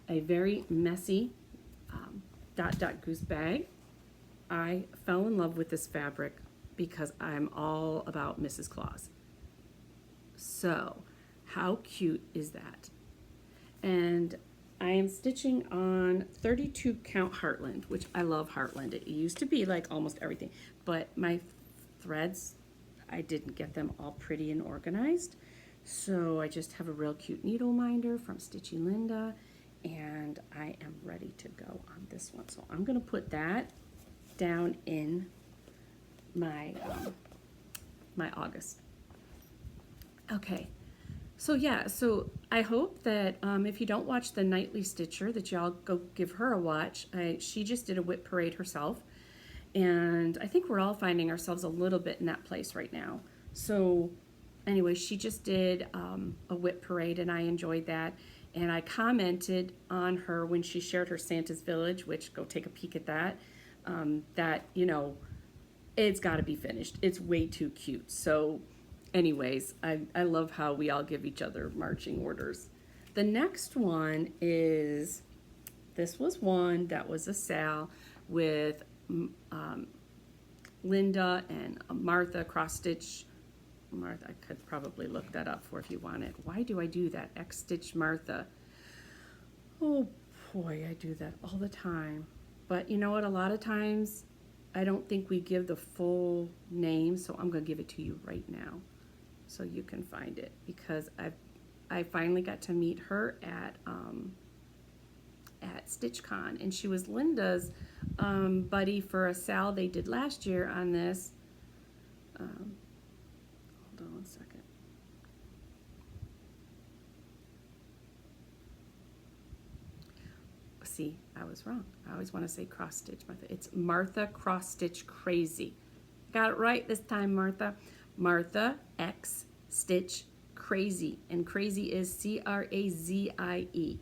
a very messy Dot Dot Goose bag. I fell in love with this fabric because I'm all about Mrs. Claus. So how cute is that? And I am stitching on 32 count Heartland, which I love Heartland. It used to be like almost everything, but my threads, I didn't get them all pretty and organized. So I just have a real cute needle minder from Stitchy Linda, and I am ready to go on this one. So I'm going to put that down in my my August. Okay, so yeah, so I hope that if you don't watch the Nightly Stitcher, that y'all go give her a watch. She just did a WIP parade herself, and I think we're all finding ourselves a little bit in that place right now. So anyway, she just did a WIP parade, and I enjoyed that. And I commented on her when she shared her Santa's Village, which, go take a peek at that, that, you know, it's got to be finished. It's way too cute. So anyways, I love how we all give each other marching orders. The next one is, this was one that was a sale. with Linda and Martha cross-stitch. Martha, I could probably look that up for if you want it. Why do I do that? X-stitch Martha. Oh boy, I do that all the time. But you know what? A lot of times I don't think we give the full name, so I'm going to give it to you right now so you can find it, because I finally got to meet her at StitchCon, and she was Linda's buddy for a sale they did last year on this. Hold on one second. See, I was wrong. I always want to say cross stitch Martha. It's Martha Cross Stitch Crazy. Got it right this time, Martha. Martha X Stitch Crazy, and Crazy is C-R-A-Z-I-E.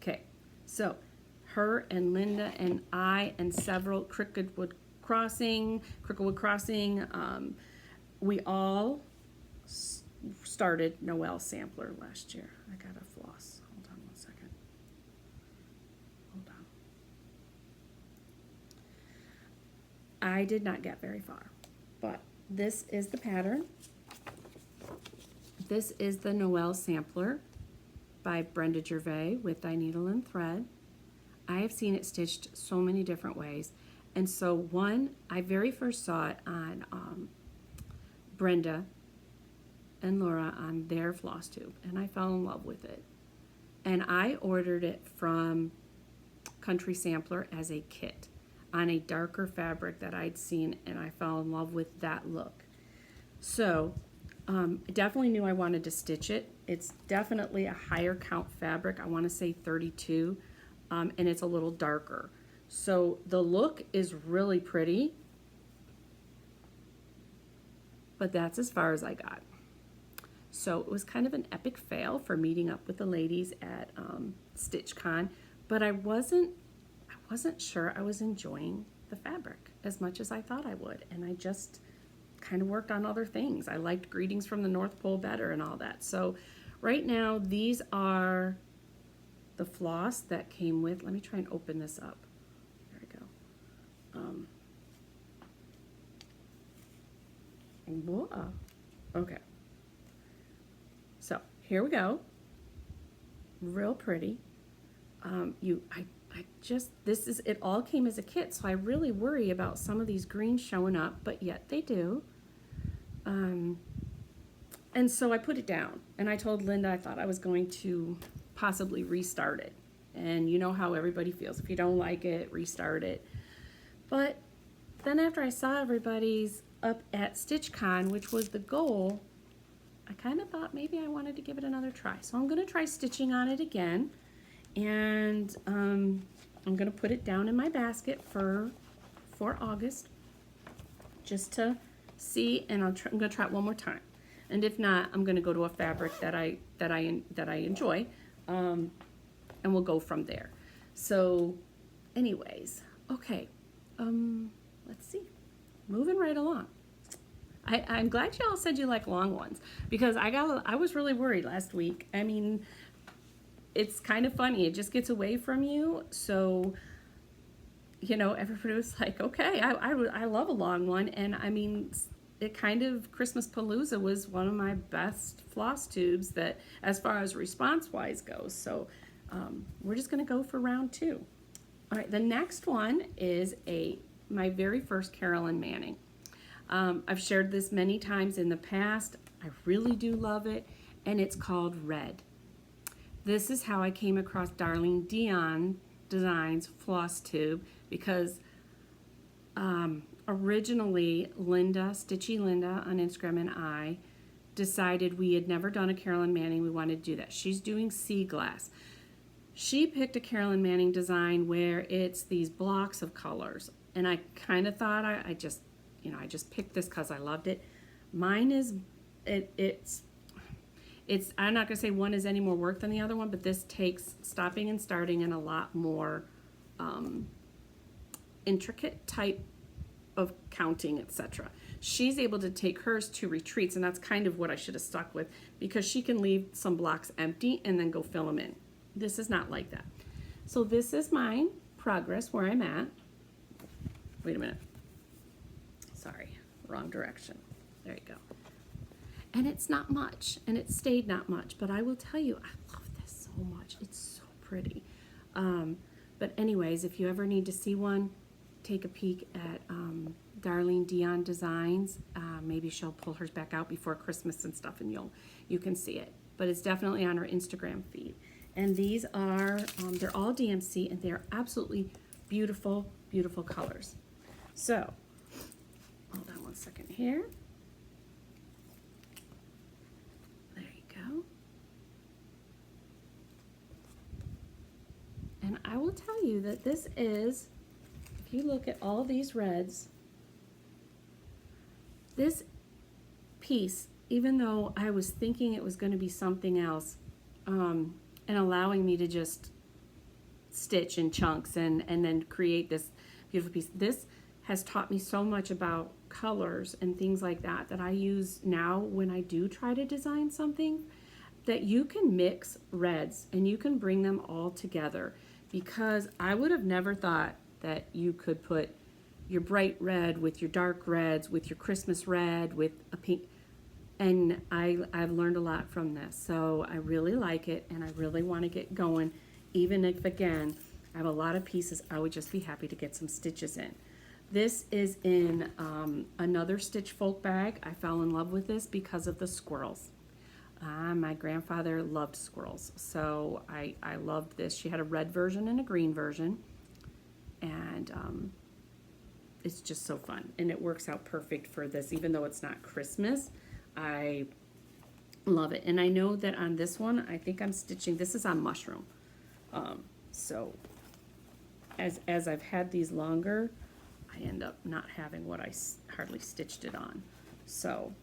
Okay, so her and Linda and I and several Crookedwood Crossing, we all started Noel Sampler last year. I got a floss. Hold on one second. Hold on. I did not get very far, but this is the pattern. This is the Noel Sampler by Brenda Gervais with Dye Needle and Thread. I have seen it stitched so many different ways. And so I very first saw it on Brenda and Laura on their Flosstube, and I fell in love with it. And I ordered it from Country Sampler as a kit on a darker fabric that I'd seen, and I fell in love with that look. So I definitely knew I wanted to stitch it. It's definitely a higher count fabric. I want to say 32, and it's a little darker. So the look is really pretty, but that's as far as I got. So it was kind of an epic fail for meeting up with the ladies at StitchCon, but I wasn't sure I was enjoying the fabric as much as I thought I would, and I just kind of worked on other things. I liked Greetings from the North Pole better and all that. So right now these are the floss that came with. Let me try and open this up. There we go. Whoa. Okay. So here we go. Real pretty. It all came as a kit, so I really worry about some of these greens showing up, but yet they do. And so I put it down, and I told Linda I thought I was going to possibly restart it. And you know how everybody feels. If you don't like it, restart it. But then after I saw everybody's up at StitchCon, which was the goal, I kind of thought maybe I wanted to give it another try. So I'm going to try stitching on it again. And I'm going to put it down in my basket for August, just to see, and I'm going to try it one more time. And if not, I'm going to go to a fabric that I enjoy, and we'll go from there. So anyways, okay, let's see, moving right along. I'm glad y'all said you like long ones, because I was really worried last week. I mean, it's kind of funny. It just gets away from you. So, you know, everybody was like, okay, I love a long one. And I mean, it kind of, Christmas Palooza was one of my best floss tubes that, as far as response-wise goes. So we're just going to go for round 2. All right, the next one is my very first Carolyn Manning. I've shared this many times in the past. I really do love it, and it's called Red. This is how I came across Darlene Dion Designs floss tube, because originally Stitchy Linda on Instagram and I decided we had never done a Carolyn Manning. We wanted to do that. She's doing sea glass. She picked a Carolyn Manning design where it's these blocks of colors, and I kind of thought I just picked this because I loved it. Mine is it's I'm not going to say one is any more work than the other one, but this takes stopping and starting and a lot more intricate type of counting, etc. She's able to take hers to retreats, and that's kind of what I should have stuck with, because she can leave some blocks empty and then go fill them in. This is not like that. So this is my progress where I'm at. Wait a minute. Sorry, wrong direction. There you go. And it's not much, and it stayed not much, but I will tell you, I love this so much. It's so pretty. But anyways, if you ever need to see one, take a peek at Darlene Dion Designs. Maybe she'll pull hers back out before Christmas and stuff, and you can see it. But it's definitely on her Instagram feed. And these are, they're all DMC, and they're absolutely beautiful, beautiful colors. So, hold on one second here. There you go. And I will tell you that this is, if you look at all these reds, this piece, even though I was thinking it was going to be something else, and allowing me to just stitch in chunks and then create this beautiful piece, this has taught me so much about colors and things like that I use now when I do try to design something, that you can mix reds and you can bring them all together, because I would have never thought that you could put your bright red with your dark reds, with your Christmas red, with a pink. And I've learned a lot from this, so I really like it, and I really want to get going, even if, again, I have a lot of pieces. I would just be happy to get some stitches in. This is in another Stitch Folk bag. I fell in love with this because of the squirrels. My grandfather loved squirrels, so I loved this. She had a red version and a green version, and it's just so fun, and it works out perfect for this, even though it's not Christmas. I love it. And I know that on this one, I think I'm stitching, this is on mushroom. So as I've had these longer, I end up not having what I hardly stitched it on. So,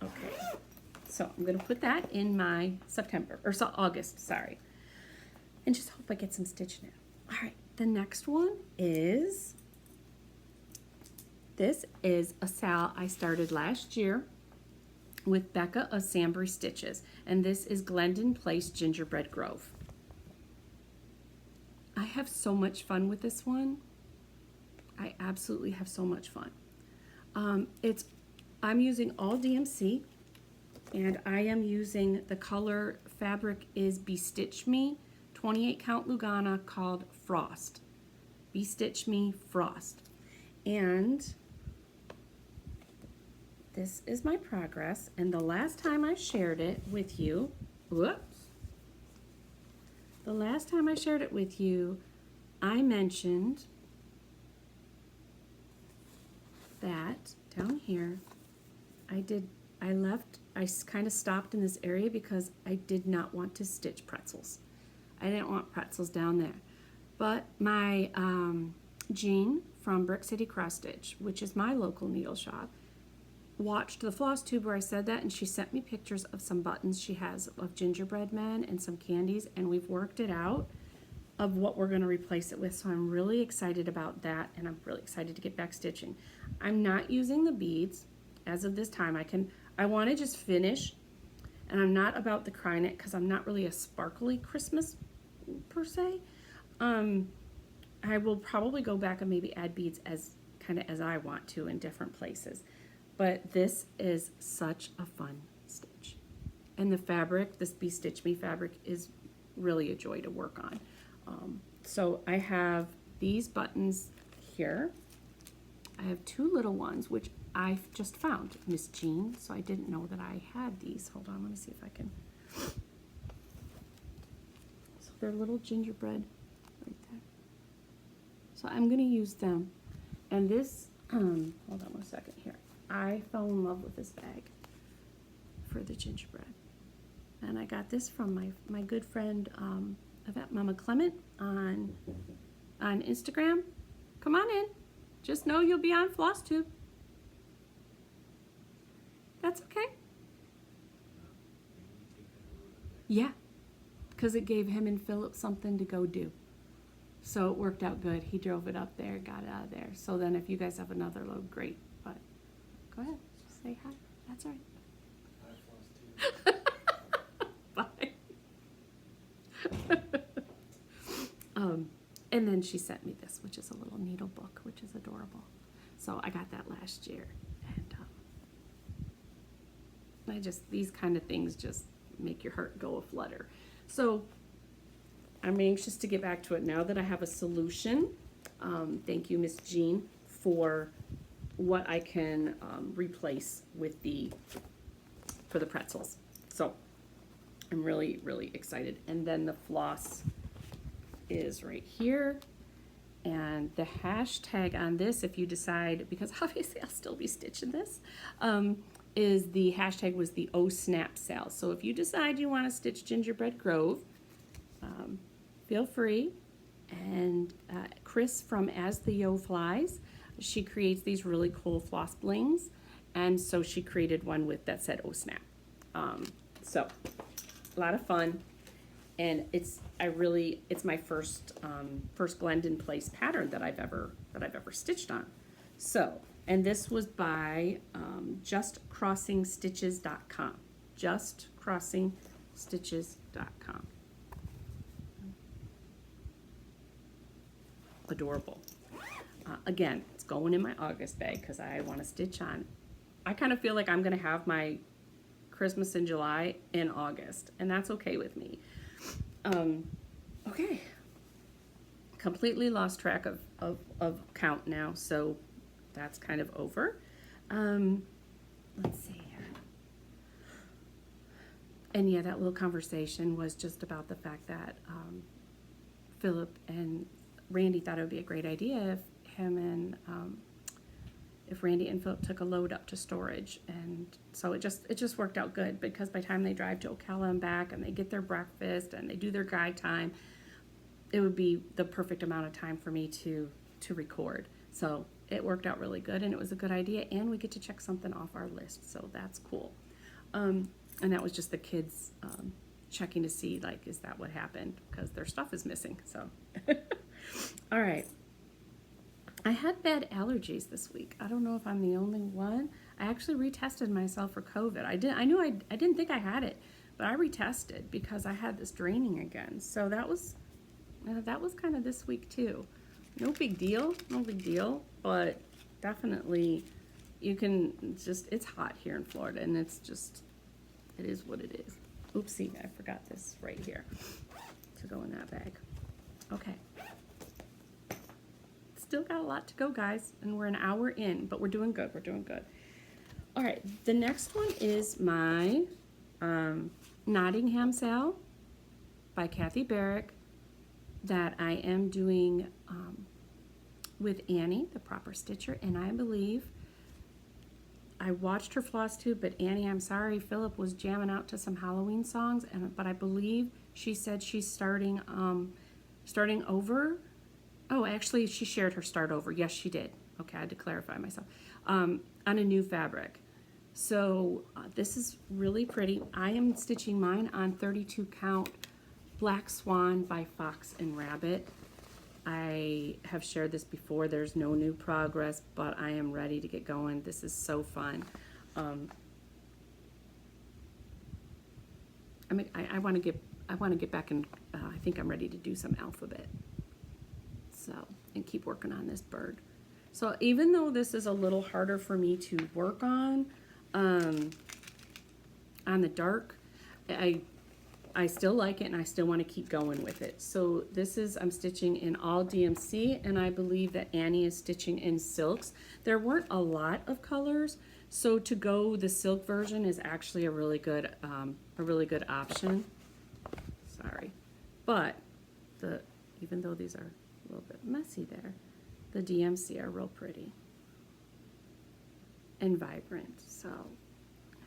okay. So I'm going to put that in my August, sorry. And just hope I get some stitching in. All right, the next one is, this is a sal I started last year with Becca of Sambury Stitches, and this is Glendon Place Gingerbread Grove. I have so much fun with this one. I absolutely have so much fun. I'm using all DMC, and I am using the color fabric is Bestitch Me 28 count Lugana called Frost. Bestitch Me Frost. And this is my progress, and the last time I shared it with you, I mentioned that down here, I kind of stopped in this area because I did not want to stitch pretzels. I didn't want pretzels down there. But my Jean from Brick City Cross Stitch, which is my local needle shop, watched the Flosstube where I said that, and she sent me pictures of some buttons she has of gingerbread men and some candies, and we've worked it out of what we're going to replace it with. So I'm really excited about that, and I'm really excited to get back stitching. I'm not using the beads as of this time. I want to just finish, and I'm not about the cry knit because I'm not really a sparkly Christmas per se. I will probably go back and maybe add beads as I want to in different places. But this is such a fun stitch. And the fabric, this Bestitch Me fabric, is really a joy to work on. So I have these buttons here. I have two little ones, which I've just found, Miss Jean, so I didn't know that I had these. Hold on, let me see if I can. So they're little gingerbread right there. So I'm gonna use them. And this, hold on one second here. I fell in love with this bag for the gingerbread. And I got this from my good friend, Yvette Mama Clement on Instagram. Come on in. Just know you'll be on Flosstube. That's okay. Yeah, because it gave him and Philip something to go do. So it worked out good. He drove it up there, got it out of there. So then if you guys have another load, great. But go ahead, just say hi. That's all right. Bye. And then she sent me this, which is a little needle book, which is adorable. So I got that last year. And these kind of things just make your heart go aflutter. So I'm anxious to get back to it now that I have a solution. Thank you, Miss Jean, for what I can replace with for the pretzels. So I'm really, really excited. And then the floss is right here. And the hashtag on this, if you decide, because obviously I'll still be stitching this, is the hashtag was the Oh Snap sale. So if you decide you want to stitch Gingerbread Grove, feel free. And Chris from As the Yo Flies, she creates these really cool floss blings, and so she created one with that said Oh Snap. So a lot of fun, and it's my first Glendon Place pattern that I've ever stitched on. So, and this was by justcrossingstitches.com. Justcrossingstitches.com. Adorable. Again, it's going in my August bag because I want to stitch on. I kind of feel like I'm going to have my Christmas in July in August, and that's okay with me. Okay. Completely lost track of count now, so that's kind of over. Let's see here. And yeah, that little conversation was just about the fact that Philip and Randy thought it would be a great idea if Randy and Philip took a load up to storage, and so it just worked out good, because by the time they drive to Ocala and back and they get their breakfast and they do their guide time, it would be the perfect amount of time for me to record. So it worked out really good, and it was a good idea, and we get to check something off our list, so that's cool. And that was just the kids checking to see, like, is that what happened, because their stuff is missing. So all right. I had bad allergies this week. I don't know if I'm the only one. I actually retested myself for COVID. I didn't think I had it, but I retested because I had this draining again. So that was kind of this week too. No big deal, but definitely it's hot here in Florida, and it is what it is. Oopsie, I forgot this right here to go in that bag. Okay. Still got a lot to go, guys, and we're an hour in, but we're doing good. All right, the next one is my Nottingham sale by Kathy Barrick that I am doing with Annie, the proper stitcher, and I believe I watched her Flosstube, but Annie, I'm sorry, Philip was jamming out to some Halloween songs, but I believe she said she's starting over. Oh, actually, she shared her start over. Yes, she did. Okay, I had to clarify myself. On a new fabric. So this is really pretty. I am stitching mine on 32 count Black Swan by Fox and Rabbit. I have shared this before. There's no new progress, but I am ready to get going. This is so fun. I want to get back, and I think I'm ready to do some alphabet. So, and keep working on this bird. So even though this is a little harder for me to work on the dark, I still like it, and I still want to keep going with it. So this is, I'm stitching in all DMC, and I believe that Annie is stitching in silks. There weren't a lot of colors, so to go the silk version is actually a really good option. Sorry, but even though these are a little bit messy there, the DMC are real pretty and vibrant. So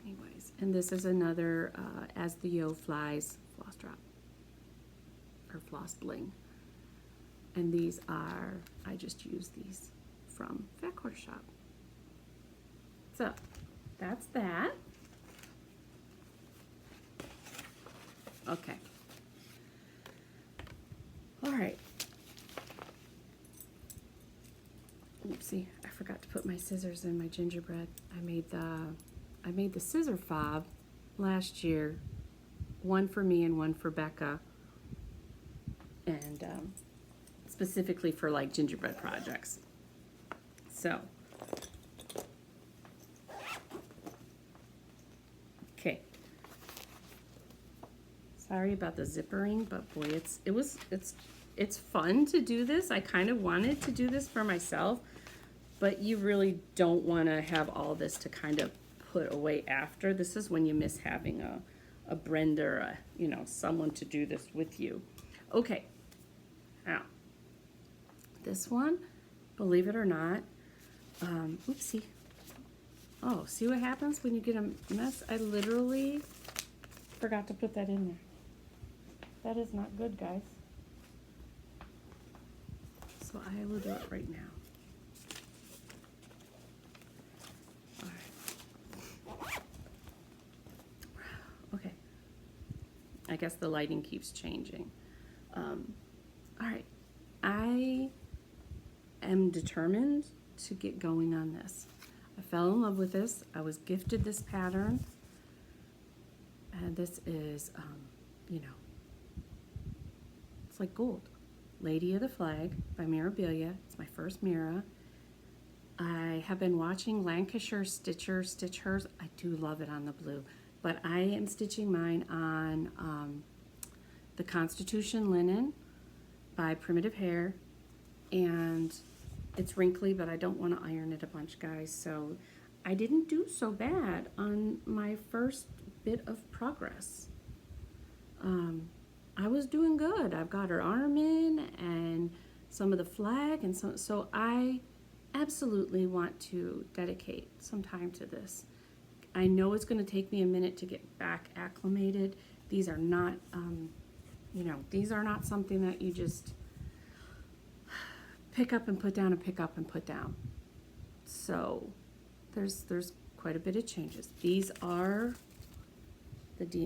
anyways, and this is another As the Yo Flies floss drop or floss bling, and these are, I just use these from Fat Quarter Shop. So that's that. Okay, all right. Oopsie, I forgot to put my scissors in my gingerbread. I made the scissor fob last year, one for me and one for Becca, and specifically for like gingerbread projects. So, okay. Sorry about the zippering, but boy, it's fun to do this. I kind of wanted to do this for myself, but you really don't want to have all this to kind of put away after. This is when you miss having a Brenda or you know, someone to do this with you. Okay, now this one, believe it or not, oopsie. Oh, see what happens when you get a mess? I literally forgot to put that in there. That is not good, guys. So I will do it right now. All right. Okay. I guess the lighting keeps changing. All right. I am determined to get going on this. I fell in love with this. I was gifted this pattern. And this is, you know, it's like gold. Lady of the Flag by Mirabilia. It's my first Mira. I have been watching Lancashire Stitcher stitch hers. I do love it on the blue. But I am stitching mine on the Constitution linen by Primitive Hair. And it's wrinkly, but I don't want to iron it a bunch, guys. So I didn't do so bad on my first bit of progress. I was doing good. I've got her arm in and some of the flag, and so I absolutely want to dedicate some time to this. I know it's going to take me a minute to get back acclimated. These are not, you know, these are not something that you just pick up and put down and pick up and put down. So there's quite a bit of changes. These are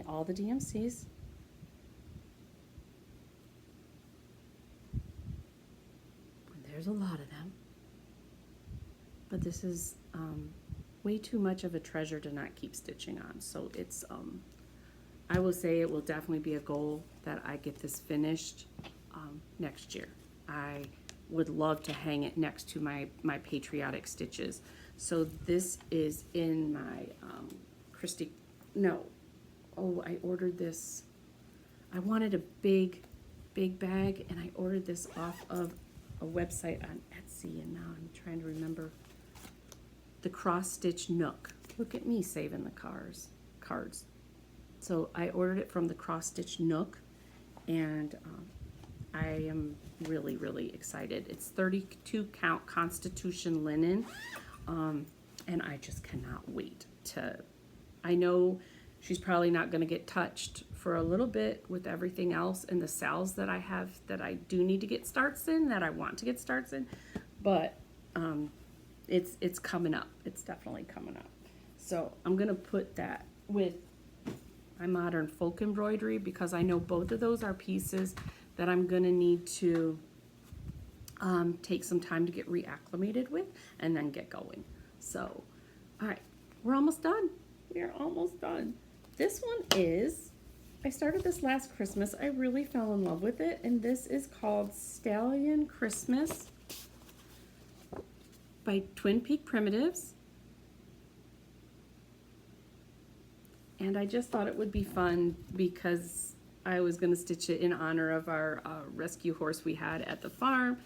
all the DMCs. There's a lot of them, but this is way too much of a treasure to not keep stitching on. So it's, I will say it will definitely be a goal that I get this finished next year. I would love to hang it next to my patriotic stitches. So this is in my I ordered this. I wanted a big bag, and I ordered this off of a website on Etsy, and now I'm trying to remember. The Cross Stitch Nook. Look at me saving the cards. So I ordered it from the Cross Stitch Nook, and I am really excited. It's 32 count Constitution linen, and I just cannot wait to. I know she's probably not going to get touched for a little bit with everything else and the sales that I have that I do need to get starts in, that I want to get starts in, but it's coming up. It's definitely coming up. So I'm going to put that with my modern folk embroidery, because I know both of those are pieces that I'm going to need to take some time to get reacclimated with and then get going. So, all right, we're almost done. We are almost done. This one is, I started this last Christmas. I really fell in love with it, and this is called Stallion Christmas by Twin Peak Primitives. And I just thought it would be fun because I was going to stitch it in honor of our rescue horse we had at the farm.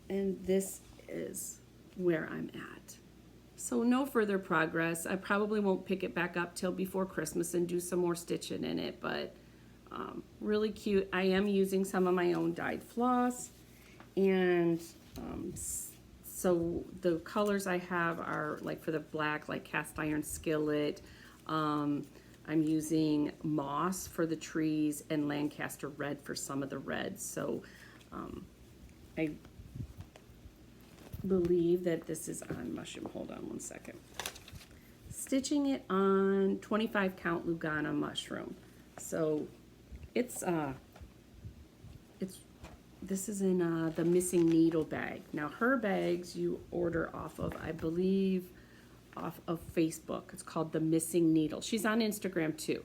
And this is where I'm at. So no further progress. I probably won't pick it back up till before Christmas and do some more stitching in it, but really cute. I am using some of my own dyed floss, and so the colors I have are like for the black, like cast iron skillet. I'm using moss for the trees and Lancaster red for some of the reds. So I believe that this is on mushroom. Hold on one second. Stitching it on 25 count Lugana mushroom. So it's this is in the Missing Needle bag. Now her bags you order off of, I believe, off of Facebook. It's called The Missing Needle. She's on Instagram too.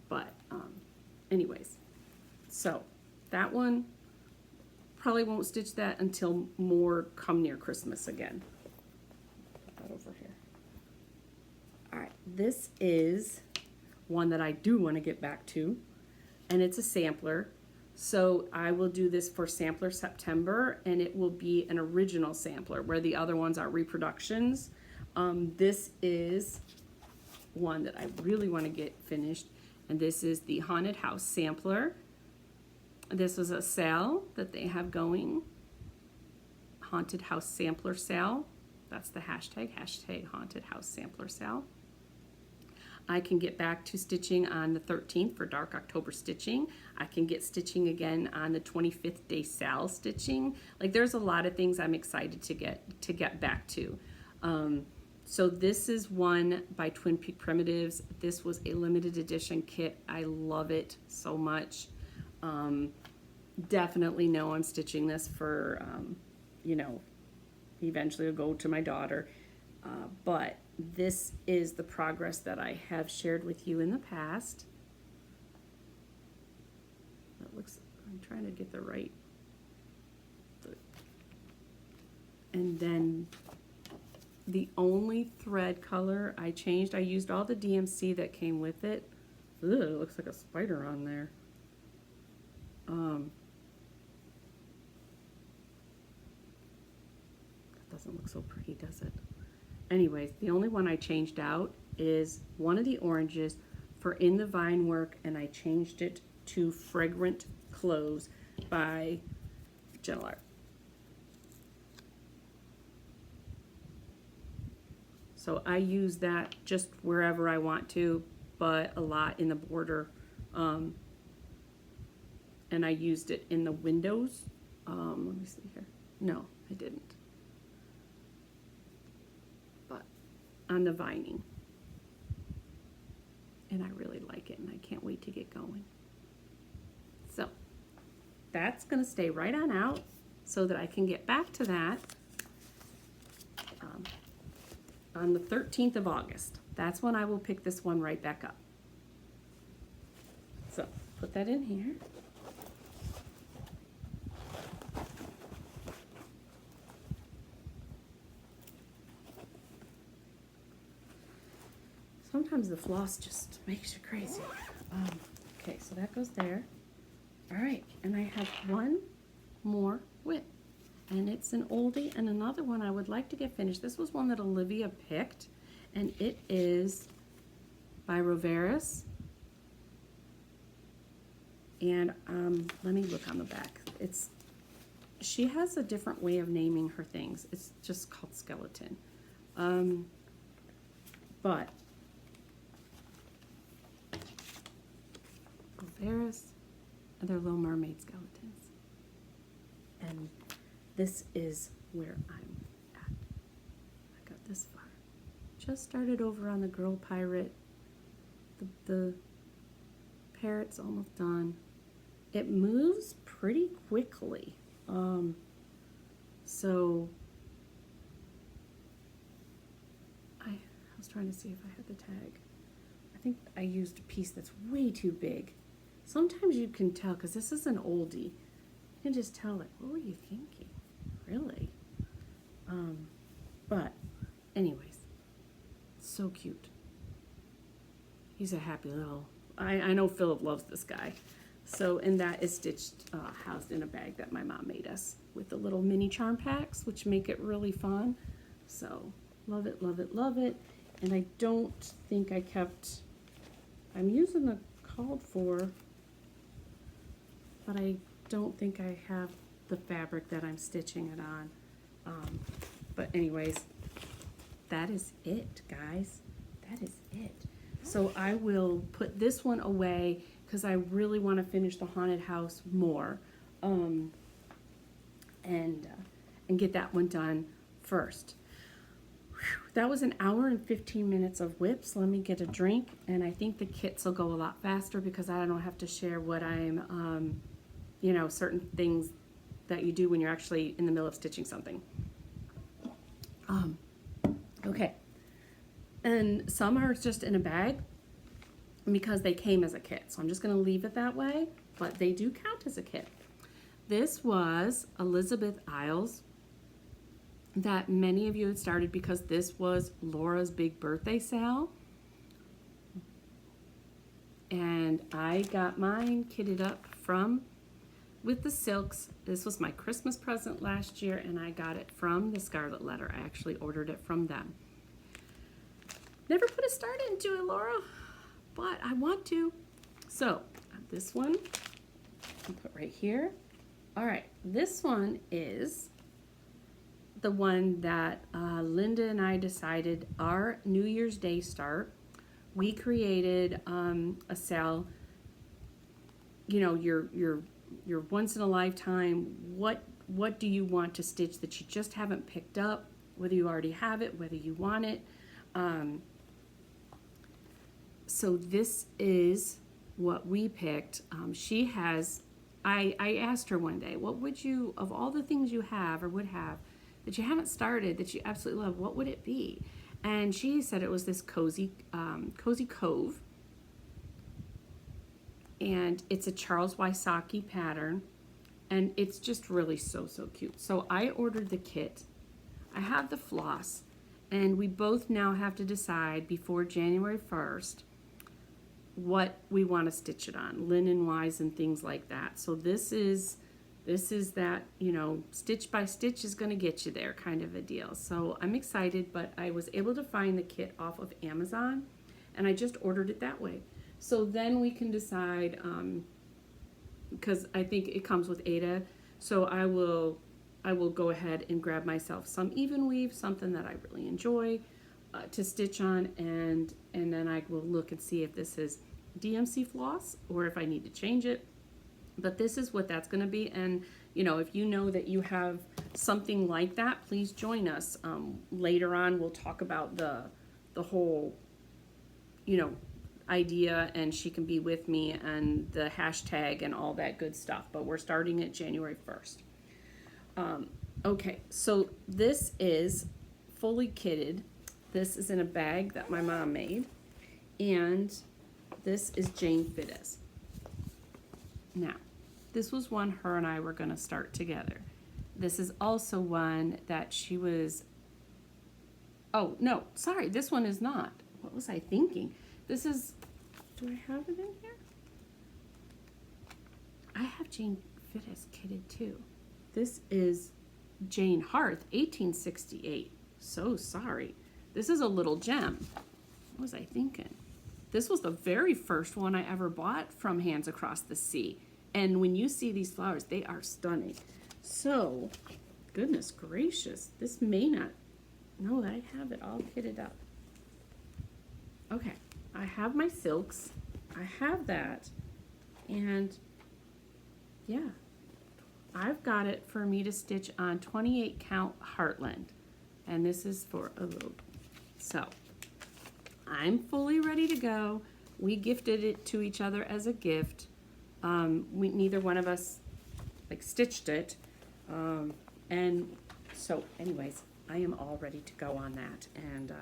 But anyways, so that one probably won't stitch that until more come near Christmas again. Put that over here. All right, this is one that I do want to get back to, and it's a sampler. So I will do this for Sampler September, and it will be an original sampler where the other ones are reproductions. This is one that I really want to get finished, and this is the Haunted House Sampler. This was a sale that they have going, Haunted House Sampler Sale. That's the hashtag Haunted House Sampler Sale. I can get back to stitching on the 13th for Dark October stitching. I can get stitching again on the 25th day Sal stitching. Like, there's a lot of things I'm excited to get back to. So this is one by Twin Peak Primitives. This was a limited edition kit. I love it so much. Definitely know I'm stitching this for, you know, eventually it'll go to my daughter. But this is the progress that I have shared with you in the past. That looks, I'm trying to get the right. And then the only thread color I changed, I used all the DMC that came with it. Ugh, it looks like a spider on there. That doesn't look so pretty, does it? Anyways, the only one I changed out is one of the oranges for In the Vine Work, and I changed it to Fragrant Clothes by Gentle Art. So I use that just wherever I want to, but a lot in the border. And I used it in the windows. Let me see here. No, I didn't. But on the vining. And I really like it, and I can't wait to get going. So that's going to stay right on out so that I can get back to that on the 13th of August. That's when I will pick this one right back up. So put that in here. Sometimes the floss just makes you crazy. Okay, so that goes there. All right, and I have one more WIP, and it's an oldie and another one I would like to get finished. This was one that Olivia picked, and it is by Roveris. And let me look on the back. She has a different way of naming her things. It's just called Skeleton. But Roveris, and they're Little Mermaid skeletons. And this is where I'm at. I got this far. Just started over on the Girl Pirate. The parrot's almost done. It moves pretty quickly. So I was trying to see if I had the tag. I think I used a piece that's way too big. Sometimes you can tell, because this is an oldie. You can just tell, like, what were you thinking? Really? But anyways, so cute. He's a happy little, I know Philip loves this guy. So, and that is stitched, housed in a bag that my mom made us with the little mini charm packs, which make it really fun. So, love it, love it, love it. And I don't think I kept, I'm using the called for, but I don't think I have the fabric that I'm stitching it on. But anyways, that is it, guys. That is it. So I will put this one away because I really want to finish the haunted house more, and get that one done first. Whew, that was an hour and 15 minutes of WIPs. Let me get a drink, and I think the kits will go a lot faster because I don't have to share what I'm, you know, certain things that you do when you're actually in the middle of stitching something. Okay, and some are just in a bag because they came as a kit, so I'm just going to leave it that way, but they do count as a kit. This was Elizabeth Isles that many of you had started because this was Laura's big birthday sale. And I got mine kitted up with the silks. This was my Christmas present last year, and I got it from the Scarlet Letter. I actually ordered it from them. Never put a start into it, Laura, but I want to. So this one I'll put right here. All right, this one is the one that Linda and I decided our New Year's Day start. We created a sale. You know, your once in a lifetime. What do you want to stitch that you just haven't picked up? Whether you already have it, whether you want it. So this is what we picked. She has. I asked her one day, what would you, of all the things you have or would have that you haven't started that you absolutely love, what would it be? And she said it was this cozy cove, and it's a Charles Wysocki pattern, and it's just really so cute. So I ordered the kit. I have the floss, and we both now have to decide before January 1st what we want to stitch it on, linen wise and things like that. So this is that, you know, stitch by stitch is going to get you there kind of a deal. So I'm excited, but I was able to find the kit off of Amazon, and I just ordered it that way. So then we can decide, because I think it comes with Ada. So I will go ahead and grab myself some even weave, something that I really enjoy to stitch on, and then I will look and see if this is DMC floss or if I need to change it. But this is what that's going to be. And you know, if you know that you have something like that, please join us. Later on we'll talk about the whole, you know, idea, and she can be with me and the hashtag and all that good stuff. But we're starting it January 1st. Okay, so this is fully kitted. This is in a bag that my mom made, and this is Jane Fittes. Now, this was one her and I were going to start together. This is also one that she was, oh, no, sorry, this one is not. What was I thinking? This is, do I have it in here? I have Jane Fittes kitted too. This is Jane Hearth, 1868. So sorry. This is a little gem. What was I thinking? This was the very first one I ever bought from Hands Across the Sea. And when you see these flowers, they are stunning. So, goodness gracious, this may not, no, I have it all kitted up. Okay, I have my silks. I have that. And yeah, I've got it for me to stitch on 28 count Heartland. And this is for a little, so I'm fully ready to go. We gifted it to each other as a gift. Neither one of us like stitched it. And so anyways, I am all ready to go on that. And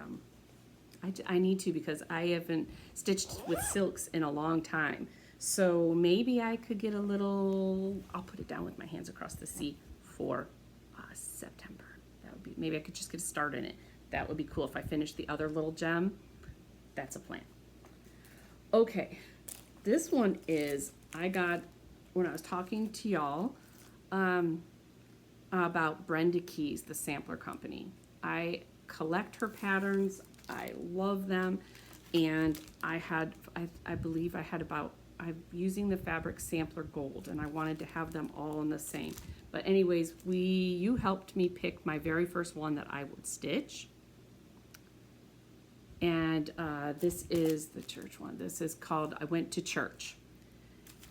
I need to, because I haven't stitched with silks in a long time. So maybe I could get a little, I'll put it down with my Hands Across the Sea for September. That would be, maybe I could just get a start in it. That would be cool if I finish the other little gem. That's a plan. Okay, this one is, I got, when I was talking to y'all about Brenda Keys, the sampler company. I collect her patterns. I love them. And I believe I had about, I'm using the fabric sampler gold, and I wanted to have them all in the same. But anyways, you helped me pick my very first one that I would stitch. And this is the church one. This is called I Went to Church.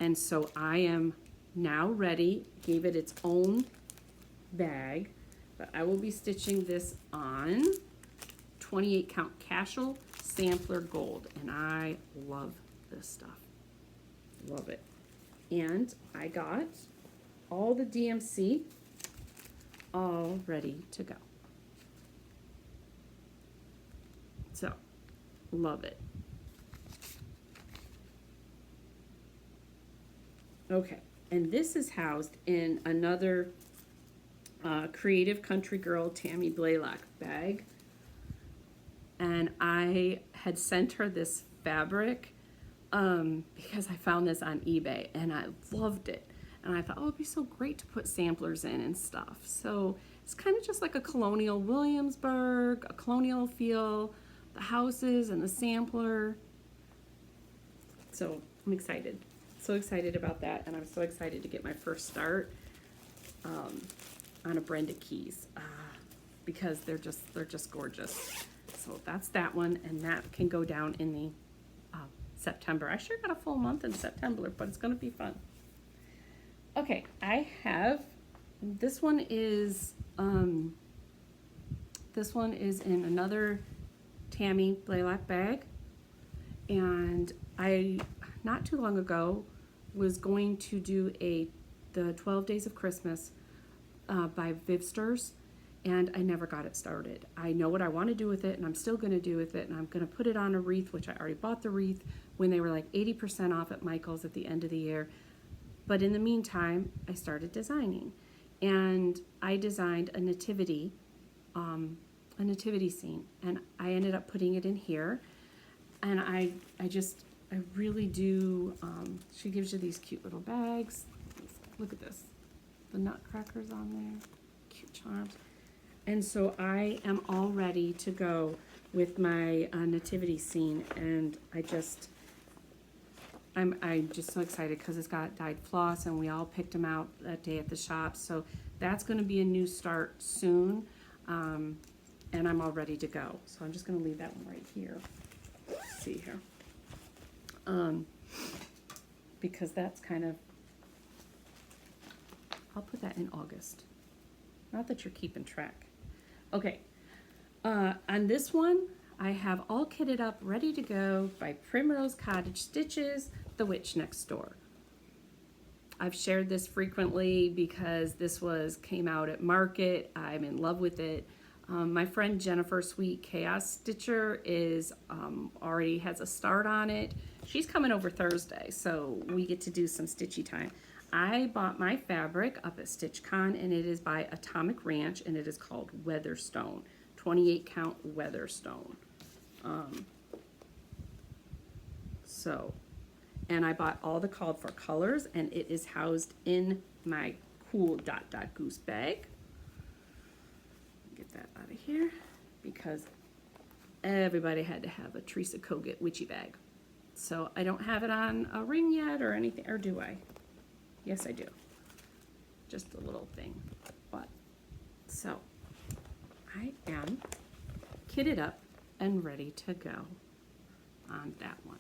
And so I am now ready, gave it its own bag, but I will be stitching this on 28 count Cashel Sampler Gold. And I love this stuff. Love it. And I got all the DMC all ready to go. So, love it. Okay, And this is housed in another Creative Country Girl Tammy Blaylock bag. And I had sent her this fabric because I found this on eBay and I loved it. And I thought, oh, it'd be so great to put samplers in and stuff. So it's kind of just like a colonial Williamsburg, a colonial feel, the houses and the sampler. So I'm excited. So excited about that. And I'm so excited to get my first start on a Brenda Keys because they're just gorgeous. So that's that one, and that can go down in the September. I sure got a full month in September, but it's going to be fun. Okay, I have, this one is in another Tammy Blaylock bag, and I, not too long ago, was going to do the 12 Days of Christmas by Vivsters, and I never got it started. I know what I want to do with it, and I'm still going to do with it, and I'm going to put it on a wreath, which I already bought the wreath when they were like 80% off at Michael's at the end of the year. But in the meantime, I started designing, and I designed a nativity scene, and I ended up putting it in here, and I really do, she gives you these cute little bags. Look at this, the nutcrackers on there, cute charms. And so I am all ready to go with my nativity scene, and I'm just so excited because it's got dyed floss, and we all picked them out that day at the shop. So that's going to be a new start soon, and I'm all ready to go. So I'm just going to leave that one right here. Let's see here, because that's kind of, I'll put that in August. Not that you're keeping track. Okay, on this one, I have all kitted up, ready to go by Primrose Cottage Stitches, The Witch Next Door. I've shared this frequently because this came out at market. I'm in love with it. My friend Jennifer Sweet Chaos Stitcher is already has a start on it. She's coming over Thursday, so we get to do some stitchy time. I bought my fabric up at StitchCon, and it is by Atomic Ranch, and it is called Weatherstone, 28 count Weatherstone. And I bought all the called for colors, and it is housed in my cool Dot Dot Goose bag. Get that out of here because everybody had to have a Teresa Kogut witchy bag. So I don't have it on a ring yet or anything, or do I? Yes, I do. Just a little thing. But so I am kitted up and ready to go on that one.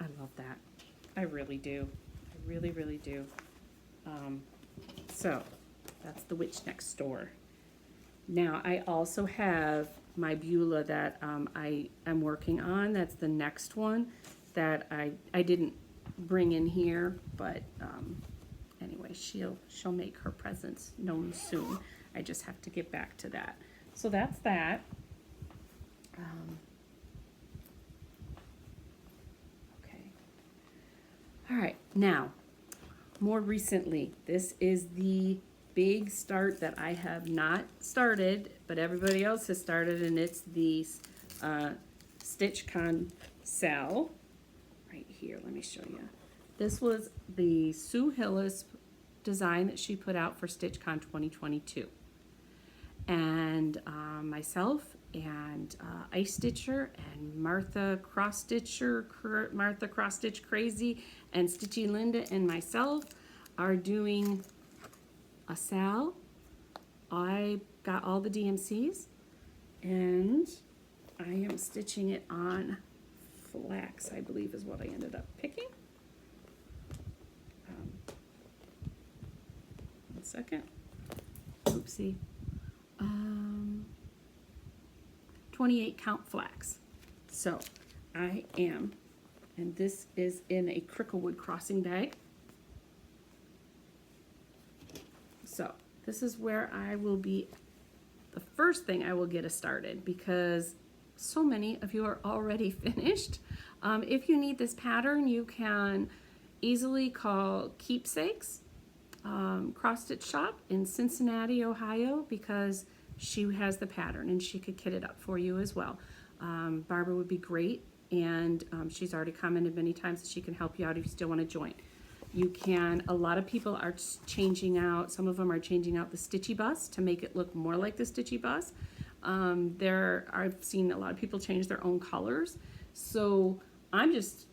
I love that. I really do. I really, really do. So that's The Witch Next Door. Now I also have my Beulah that I am working on. That's the next one that I didn't bring in here, but anyway, she'll make her presence known soon. I just have to get back to that. So that's that. Okay. All right. Now, more recently, this is the big start that I have not started, but everybody else has started, and it's the StitchCon sale. Right here, let me show you. This was the Sue Hillis design that she put out for StitchCon 2022. And myself and Ice Stitcher and Martha Cross Stitch Crazy and Stitchy Linda and myself are doing a sal. I got all the DMCs and I am stitching it on flax, I believe is what I ended up picking. One second. Oopsie. 28 count flax. So I am, and this is in a Cricklewood crossing bag. So this is where I will be, the first thing I will get us started, because so many of you are already finished. If you need this pattern, you can easily call Keepsakes Cross Stitch Shop in Cincinnati, Ohio, because she has the pattern and she could kit it up for you as well. Barber would be great, and she's already commented many times that she can help you out if you still want to join. You can, a lot of people are changing out, some of them are changing out the Stitchy bus to make it look more like the Stitchy bus. I've seen a lot of people change their own colors. So I just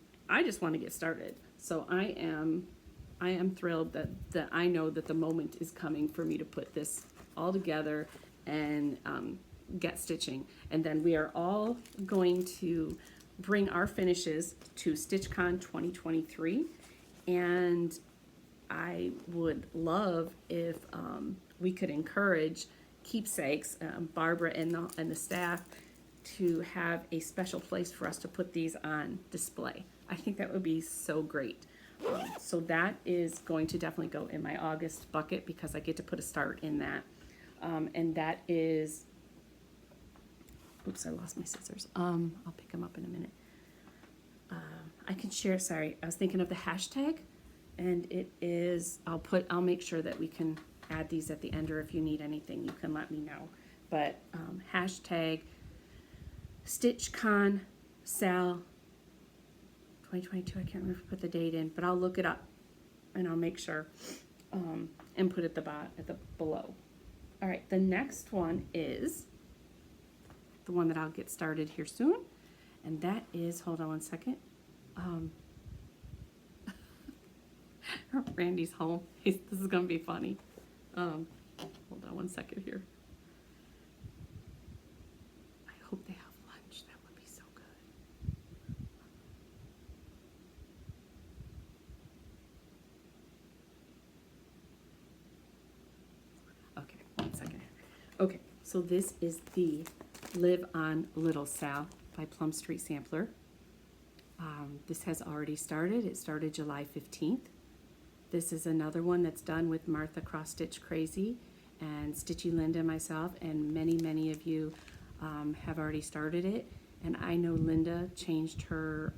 want to get started. So I am thrilled that I know that the moment is coming for me to put this all together and get stitching. And then we are all going to bring our finishes to StitchCon 2023. And I would love if we could encourage Keepsakes, Barbara and the staff, to have a special place for us to put these on display. I think that would be so great. So that is going to definitely go in my August bucket because I get to put a start in that. And that is, oops, I lost my scissors. I'll pick them up in a minute. I can share, sorry, I was thinking of the hashtag, and it is, I'll make sure that we can add these at the end, or if you need anything, you can let me know. But hashtag StitchCon Sal 2022, I can't remember if I put the date in, but I'll look it up and I'll make sure and put it at the below. All right, the next one is the one that I'll get started here soon, and that is, hold on one second. Randy's home. This is gonna be funny. Hold on one second here. I hope they have lunch. That would be so good. Okay, one second. Okay, so this is the Live on Little Sal by Plum Street Sampler. This has already started. It started July 15th. This is another one that's done with Martha Cross Stitch Crazy and Stitchy Linda and myself, and many of you have already started it. And I know Linda changed her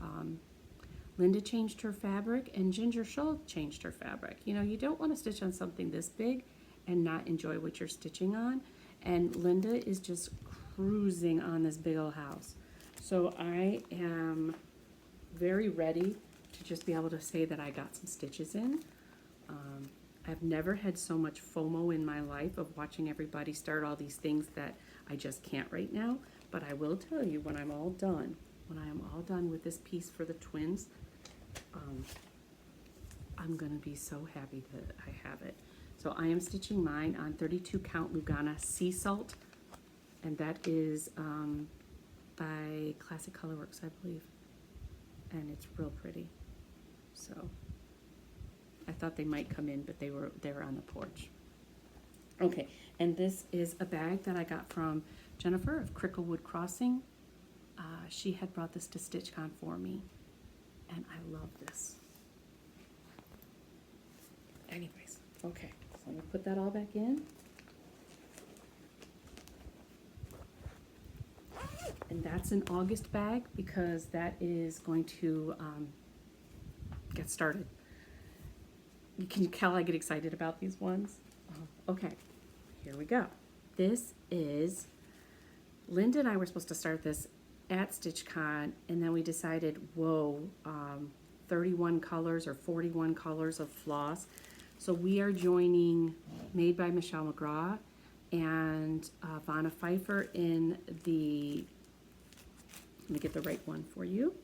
fabric, and Ginger Shoal changed her fabric. You know, you don't want to stitch on something this big and not enjoy what you're stitching on. And Linda is just cruising on this big old house. So I am very ready to just be able to say that I got some stitches in. I've never had so much FOMO in my life of watching everybody start all these things that I just can't right now. But I will tell you, when I am all done with this piece for the twins, I'm gonna be so happy that I have it. So I am stitching mine on 32 count Lugana Sea Salt, and that is by Classic Colorworks, I believe, and it's real pretty. So I thought they might come in, but they were on the porch. Okay, and this is a bag that I got from Jennifer of Cricklewood Crossing. She had brought this to StitchCon for me, and I love this. Anyways, okay, so I'm gonna put that all back in. And that's an August bag because that is going to get started. Can you tell I get excited about these ones? Okay, here we go. This is, Linda and I were supposed to start this at StitchCon, and then we decided, whoa, 31 colors or 41 colors of floss. So we are joining Made by Michelle McGraw and Vanna Pfeiffer in the, let me get the right one for you,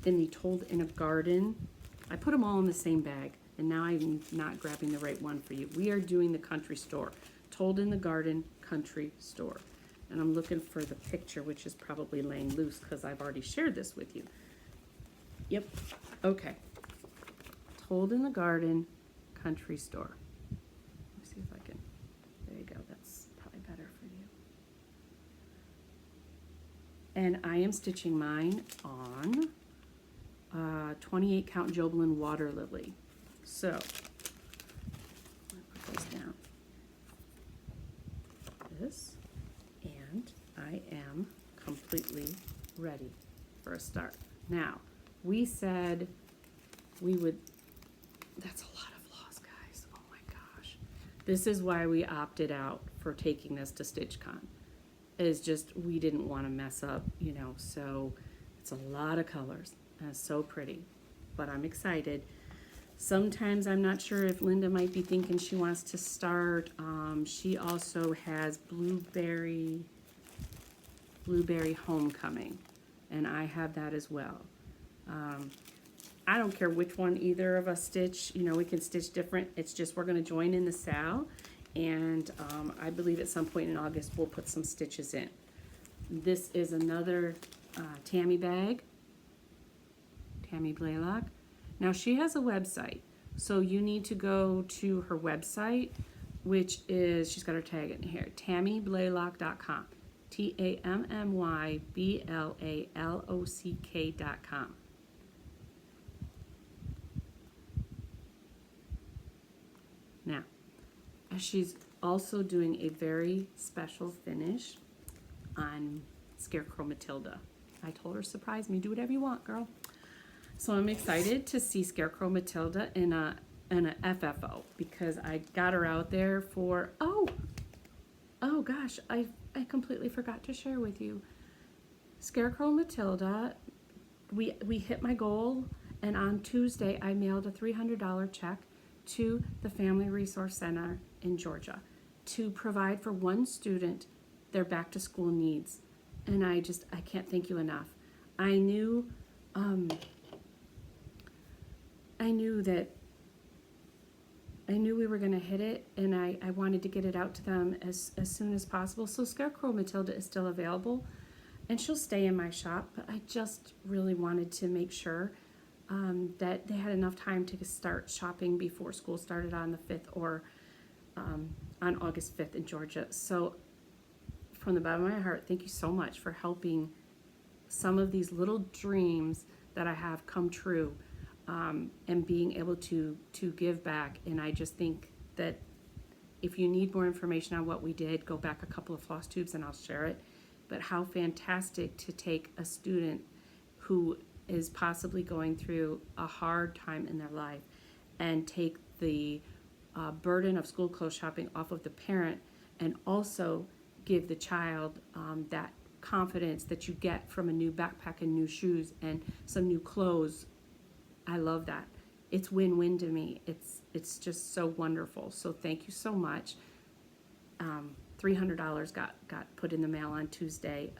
in the Told in a Garden. I put them all in the same bag, and now I'm not grabbing the right one for you. We are doing the Country Store, Told in the Garden Country Store. And I'm looking for the picture, which is probably laying loose because I've already shared this with you. Yep, okay. Told in the Garden Country Store. Let me see if I can, there you go, that's probably better for you. And I am stitching mine on 28 count Joblin Water Lily. So, I'll put those down. This, and for a start. Now, we said we would, that's a lot of floss, guys. Oh my gosh. This is why we opted out for taking this to StitchCon. Is just, we didn't want to mess up, you know, so it's a lot of colors and it's so pretty, but I'm excited. Sometimes I'm not sure if Linda might be thinking she wants to start. She also has Blueberry Homecoming, and I have that as well. I don't care which one either of us stitch. You know, we can stitch different. It's just we're going to join in the sale, and I believe at some point in August we'll put some stitches in. This is another Tammy bag, Tammy Blaylock. Now she has a website, so you need to go to her website, which is, she's got her tag in here, tammyblaylock.com. TAMMYBLALOCK.com. Now, she's also doing a very special finish on Scarecrow Matilda. I told her, surprise me, do whatever you want, girl. So I'm excited to see Scarecrow Matilda in a FFO, because I got her out there for, oh gosh, I completely forgot to share with you. Scarecrow Matilda, we hit my goal, and on Tuesday I mailed a $300 check to the Family Resource Center in Georgia to provide for one student their back to school needs. And I can't thank you enough. I knew we were going to hit it, and I wanted to get it out to them as soon as possible. So Scarecrow Matilda is still available, and she'll stay in my shop, but I just really wanted to make sure that they had enough time to start shopping before school started on the 5th or on August 5th in Georgia. So from the bottom of my heart, thank you so much for helping some of these little dreams that I have come true. And being able to give back. And I just think that if you need more information on what we did, go back a couple of Flosstubes and I'll share it. But how fantastic to take a student who is possibly going through a hard time in their life and take the burden of school clothes shopping off of the parent, and also give the child that confidence that you get from a new backpack and new shoes and some new clothes. I love that. It's win-win to me. It's just so wonderful. So thank you so much. $300 got put in the mail on Tuesday,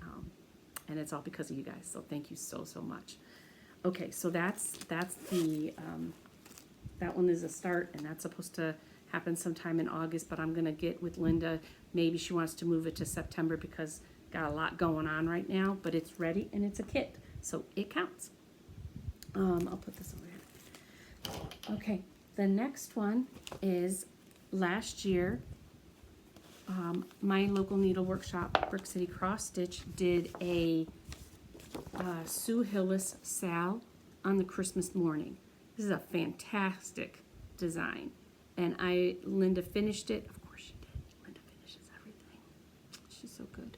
and it's all because of you guys. So thank you so much. Okay, so that's the that one is a start, and that's supposed to happen sometime in August. But I'm gonna get with Linda. Maybe she wants to move it to September because got a lot going on right now. But it's ready and it's a kit, so it counts. I'll put this over here. Okay, the next one is last year, my local needle workshop, Brick City Cross Stitch, did a Sue Hillis sal on the Christmas morning. This is a fantastic design, and Linda finished it. Of course she did. Linda finishes everything. She's so good.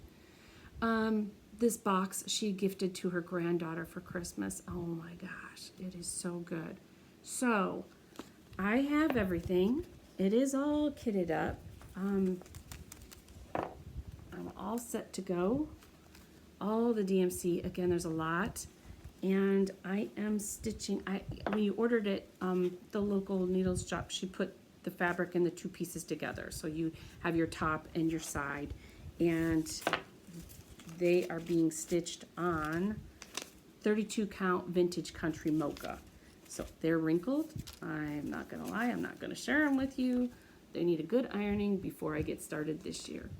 This box she gifted to her granddaughter for Christmas. Oh my gosh, it is so good. So I have everything. It is all kitted up. I'm all set to go. All the DMC, again, there's a lot. And I am stitching. We ordered it, the local needles shop. She put the fabric and the two pieces together. So you have your top and your side. And they are being stitched on 32 count vintage country mocha. So they're wrinkled. I'm not gonna lie, I'm not gonna share them with you. They need a good ironing before I get started this year.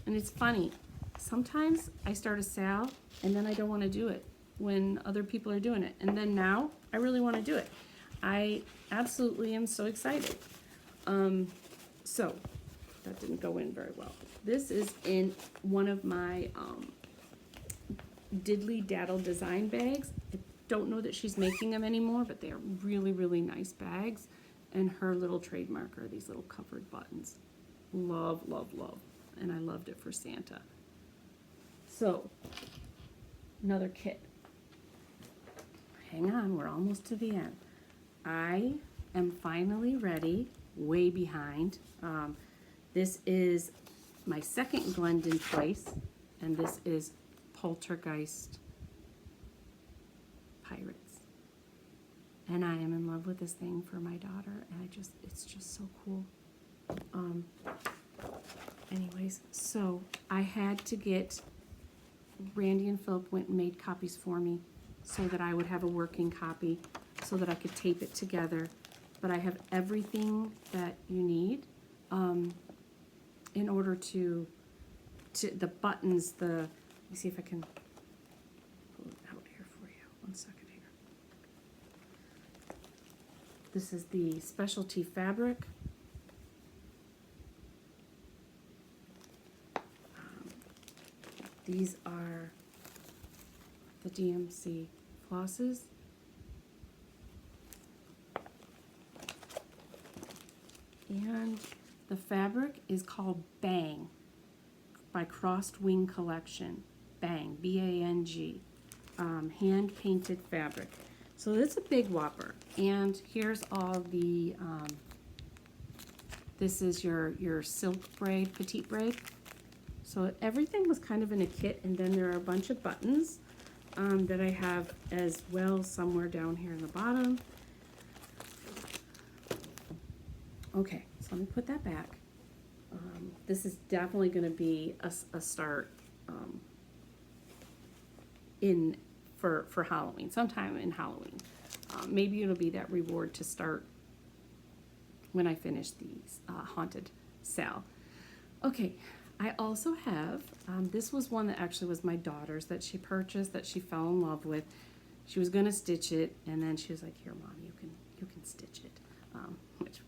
And it's funny, sometimes I start a sal and then I don't want to do it when other people are doing it. And then now I really want to do it. I absolutely am so excited. So that didn't go in very well. This is in one of my Diddly Daddle design bags. I don't know that she's making them anymore, but they are really nice bags. And her little trademark are these little covered buttons. Love. And I loved it for Santa. So another kit. Hang on, we're almost to the end. I am finally ready, way behind. This is my second Glendon Place, and this is Poltergeist Pirates. And I am in love with this thing for my daughter, and it's just so cool. Anyways, so I had to get, Randy and Philip went and made copies for me so that I would have a working copy so that I could tape it together. But I have everything that you need in order to the buttons, let me see if I can pull it out here for you. 1 second here. This is the specialty fabric. These are the DMC flosses. And the fabric is called Bang by Crossed Wing Collection. Bang, B-A-N-G, hand painted fabric. So it's a big whopper. And here's all the, this is your silk braid, petite braid. So everything was kind of in a kit, and then there are a bunch of buttons that I have as well somewhere down here in the bottom. Okay, so let me put that back. This is definitely going to be a start for Halloween, sometime in Halloween. Maybe it'll be that reward to start when I finish these haunted sale. Okay, I also have, this was one that actually was my daughter's that she purchased, that she fell in love with. She was going to stitch it, and then she was like, here, Mom, you can stitch it.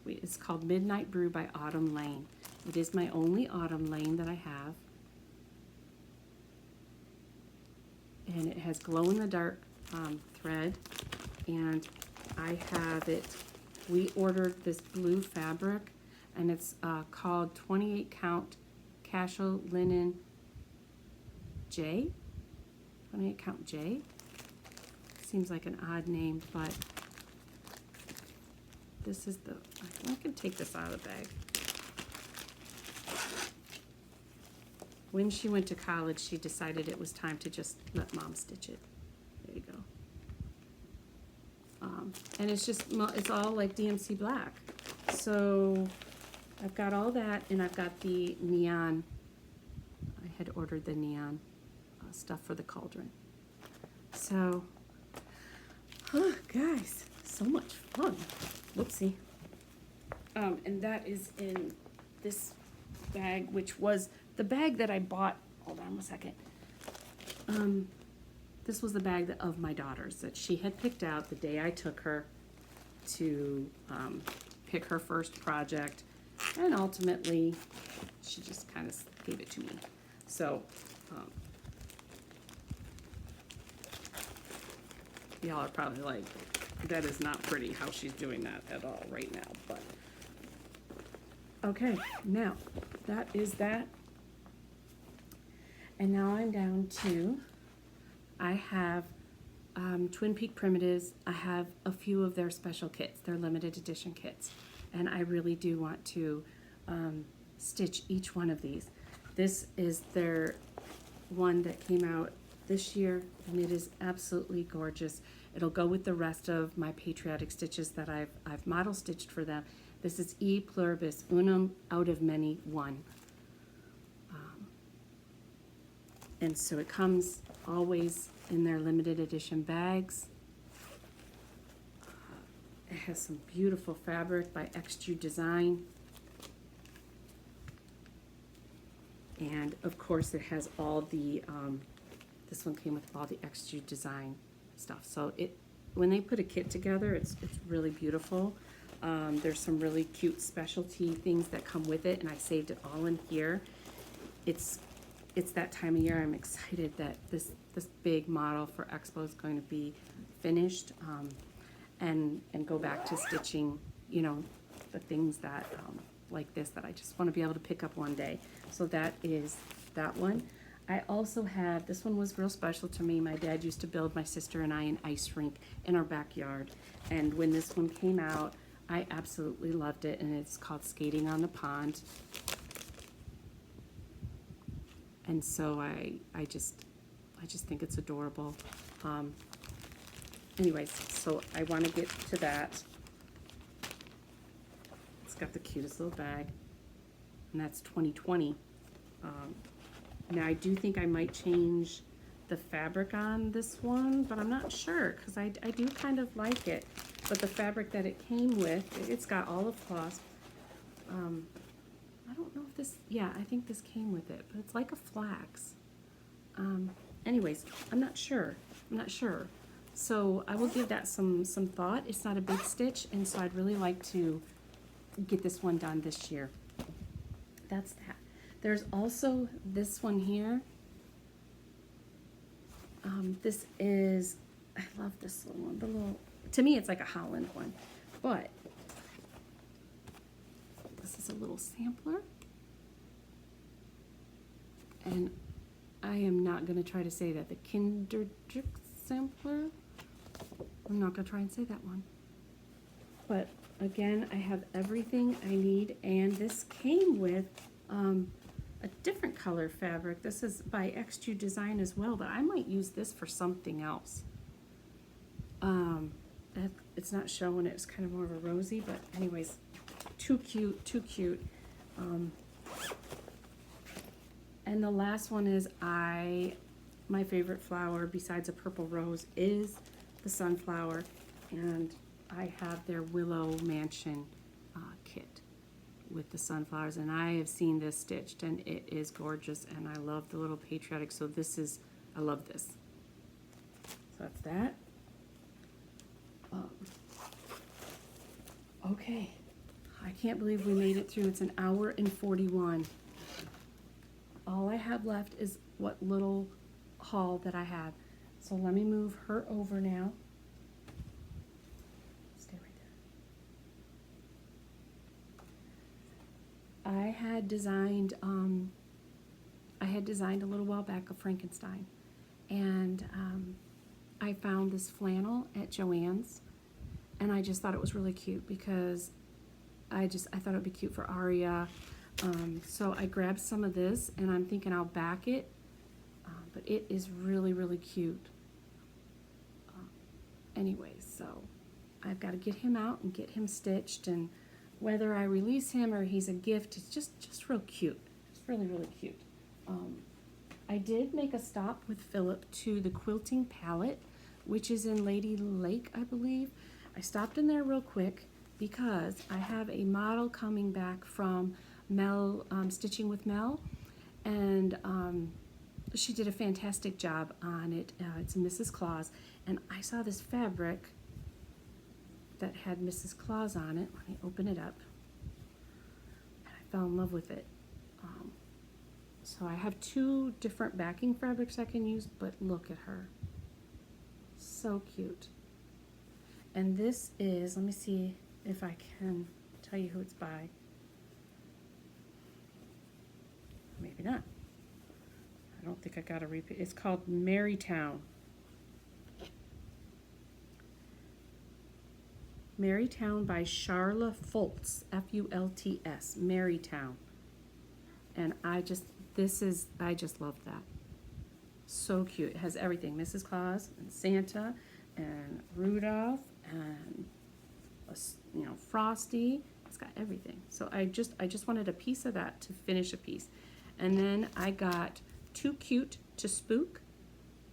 It's called Midnight Brew by Autumn Lane. It is my only Autumn Lane that I have. And it has glow-in-the-dark thread, and I have it, we ordered this blue fabric, and it's called 28 count Casual Linen J, 28 count J. Seems like an odd name, but this is I can take this out of the bag. When she went to college, she decided it was time to just let Mom stitch it. There you go. And it's all like DMC black. So I've got all that, and I've got the neon. I had ordered the neon stuff for the cauldron. So, oh, guys, so much fun. Whoopsie. And that is in this bag, which was the bag that I bought. Hold on a second. This was the bag of my daughter's that she had picked out the day I took her to pick her first project. And ultimately, she just kind of gave it to me. So, y'all are probably like, that is not pretty how she's doing that at all right now. But okay, now that is that. And now I'm down to, I have Twin Peak Primitives. I have a few of their special kits, their limited edition kits. And I really do want to stitch each one of these. This is their one that came out this year, and it is absolutely gorgeous. It'll go with the rest of my patriotic stitches that I've model stitched for them. This is E Pluribus Unum out of many one. And so it comes always in their limited edition bags. It has some beautiful fabric by XG Design. And of course it has all the, this one came with all the XG Design stuff. So when they put a kit together, it's really beautiful. There's some really cute specialty things that come with it, and I saved it all in here. It's that time of year. I'm excited that this big model for Expo is going to be finished, and go back to stitching, you know, the things that like this that I just want to be able to pick up one day. So that is that one. I also have, this one was real special to me. My dad used to build my sister and I an ice rink in our backyard. And when this one came out, I absolutely loved it. And it's called Skating on the Pond. And so I just think it's adorable. Anyways, so I want to get to that. It's got the cutest little bag. And that's 2020. Now I do think I might change the fabric on this one, but I'm not sure because I do kind of like it. But the fabric that it came with, it's got olive cloth. I don't know if this, yeah, I think this came with it, but it's like a flax. Anyways, I'm not sure. So I will give that some thought. It's not a big stitch, and so I'd really like to get this one done this year. That's that. There's also this one here. This is, I love this little one. To me, it's like a Holland one, but this is a little sampler. And I am not going to try to say that. The Kinderdrick sampler. I'm not going to try and say that one. But again, I have everything I need, and this came with a different color fabric. This is by XQ Design as well, but I might use this for something else. It's not showing it. It's kind of more of a rosy, but anyways, too cute, too cute. And the last one is my favorite flower besides a purple rose is the sunflower, and I have their Willow Mansion kit with the sunflowers, and I have seen this stitched, and it is gorgeous, and I love the little patriotic, so I love this. So that's that. Okay, I can't believe we made it through. It's an hour and 41. All I have left is what little haul that I have. So let me move her over now. Stay right there. I had designed a little while back a Frankenstein, and I found this flannel at Joann's, and I just thought it was really cute because I thought it would be cute for Aria. So I grabbed some of this, and I'm thinking I'll back it, but it is really, really cute. Anyways, so I've got to get him out and get him stitched, and whether I release him or he's a gift, it's just real cute. It's really, really cute. I did make a stop with Philip to the quilting palette, which is in Lady Lake, I believe. I stopped in there real quick because I have a model coming back from Mel, Stitching with Mel, and she did a fantastic job on it. It's Mrs. Claus, and I saw this fabric that had Mrs. Claus on it. Let me open it up, and I fell in love with it. So I have two different backing fabrics I can use, but look at her. So cute. And this is, let me see if I can tell you who it's by. Maybe not. I don't think I got a repeat. It's called Marytown. Marytown by Charla Fultz, F-U-L-T-S, Marytown. And I just love that. So cute. It has everything. Mrs. Claus and Santa and Rudolph and Frosty. It's got everything. So I just wanted a piece of that to finish a piece. And then I got Too Cute to Spook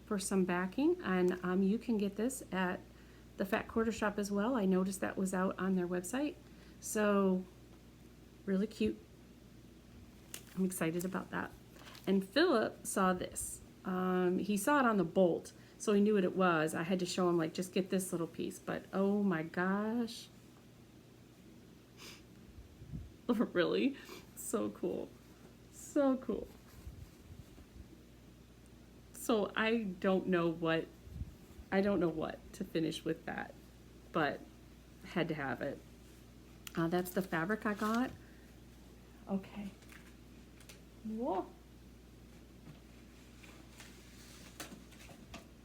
for some backing, and you can get this at the Fat Quarter Shop as well. I noticed that was out on their website. So really cute. I'm excited about that. And Philip saw this. He saw it on the bolt, so he knew what it was. I had to show him, like, just get this little piece. But oh my gosh. Really? So cool. So cool. So I don't know what to finish with that, but had to have it. That's the fabric I got. Okay. Whoa.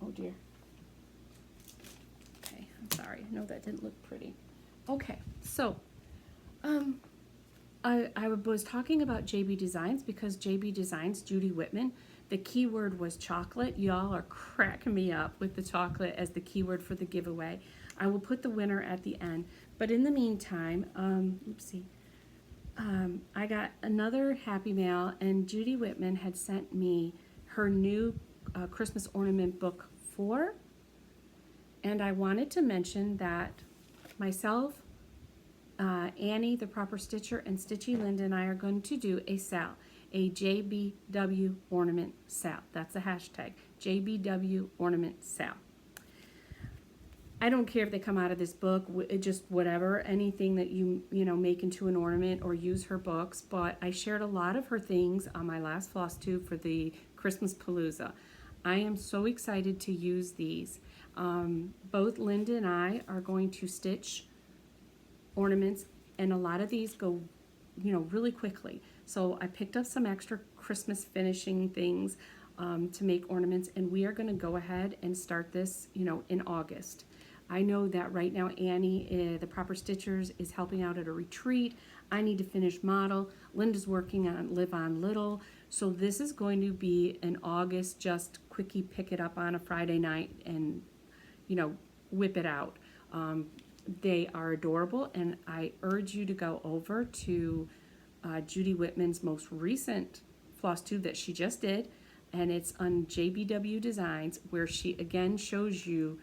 Oh dear. Okay, I'm sorry. I know that didn't look pretty. Okay, so I was talking about JB Designs because JB Designs, Judy Whitman, the keyword was chocolate. Y'all are cracking me up with the chocolate as the keyword for the giveaway. I will put the winner at the end. But in the meantime, oopsie, I got another Happy Mail, and Judy Whitman had sent me her new Christmas ornament book 4. And I wanted to mention that myself, Annie, the Proper Stitcher, and Stitchy Linda and I are going to do a sale, a JBW ornament sale. That's a hashtag, JBW ornament sale. I don't care if they come out of this book, just whatever, anything that you make into an ornament or use her books, but I shared a lot of her things on my last Flosstube for the Christmas Palooza. I am so excited to use these. Both Linda and I are going to stitch ornaments, and a lot of these go, really quickly. So I picked up some extra Christmas finishing things to make ornaments, and we are going to go ahead and start this, in August. I know that right now Annie, the Proper Stitchers, is helping out at a retreat. I need to finish model. Linda's working on Live on Little. So this is going to be an August, just quickie pick it up on a Friday night and, whip it out. They are adorable, and I urge you to go over to Judy Whitman's most recent Flosstube that she just did, and it's on JBW Designs, where she again shows you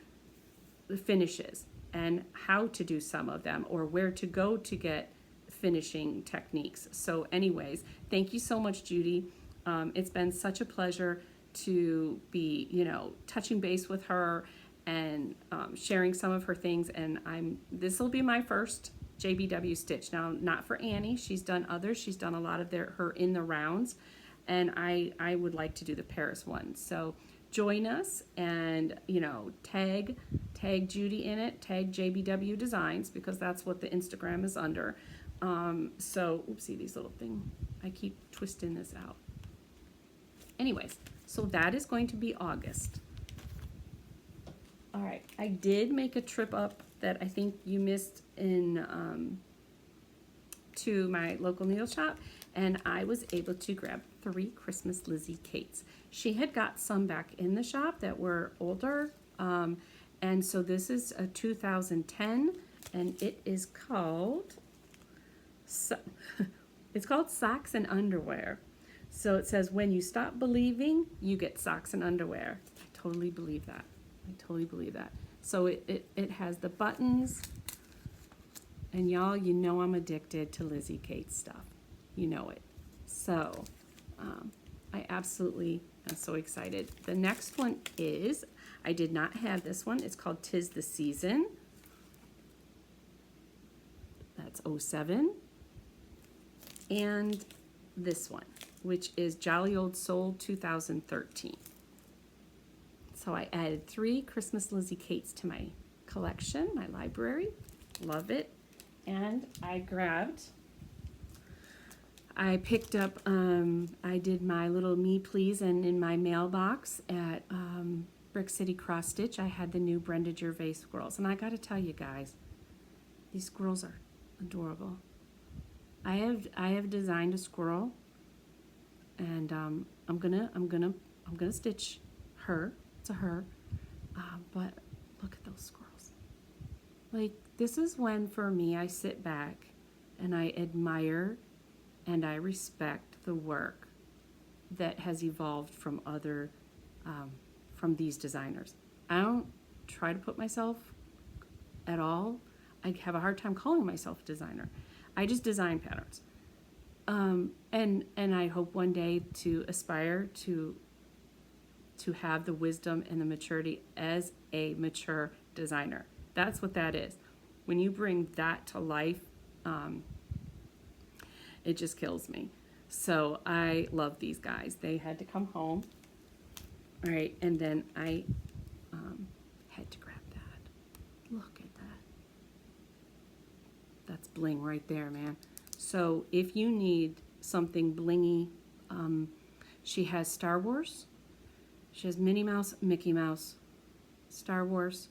the finishes and how to do some of them or where to go to get finishing techniques. So anyways, thank you so much, Judy. It's been such a pleasure to be, touching base with her and sharing some of her things, and this will be my first JBW stitch. Now, not for Annie, she's done others, she's done a lot of her in the rounds, and I would like to do the Paris one. So join us and tag Judy in it, tag JBW Designs, because that's what the Instagram is under. So oopsie, these little things, I keep twisting this out. Anyways, so that is going to be August. All right, I did make a trip up that I think you missed in to my local needle shop, and I was able to grab 3 Christmas Lizzie Kates. She had got some back in the shop that were older, and so this is a 2010, and it is called it's called Socks and Underwear. So it says, when you stop believing, you get socks and underwear. I totally believe that. I totally believe that. So it has the buttons, and y'all, I'm addicted to Lizzie Kate stuff. You know it. So I absolutely am so excited. The next one is, I did not have this one. It's called 'Tis the Season. That's 07. And this one, which is Jolly Old Soul 2013. So I added 3 Christmas Lizzie Kates to my collection, my library. Love it. And I picked up, I did my little Me Please, and in my mailbox at Brick City Cross Stitch, I had the new Brenda Gervais squirrels. And I got to tell you guys, these squirrels are adorable. I have designed a squirrel, and I'm gonna stitch her. It's a her, but look at those squirrels. Like, this is when, for me, I sit back and I admire and I respect the work that has evolved from other, from these designers. I don't try to put myself at all. I have a hard time calling myself a designer. I just design patterns. And I hope one day to aspire to have the wisdom and the maturity as a mature designer. That's what that is. When you bring that to life, it just kills me. So I love these guys. They had to come home. All right, and then I had to grab that. Look at that. That's bling right there, man. So if you need something blingy, she has Star Wars. She has Minnie Mouse, Mickey Mouse, Star Wars,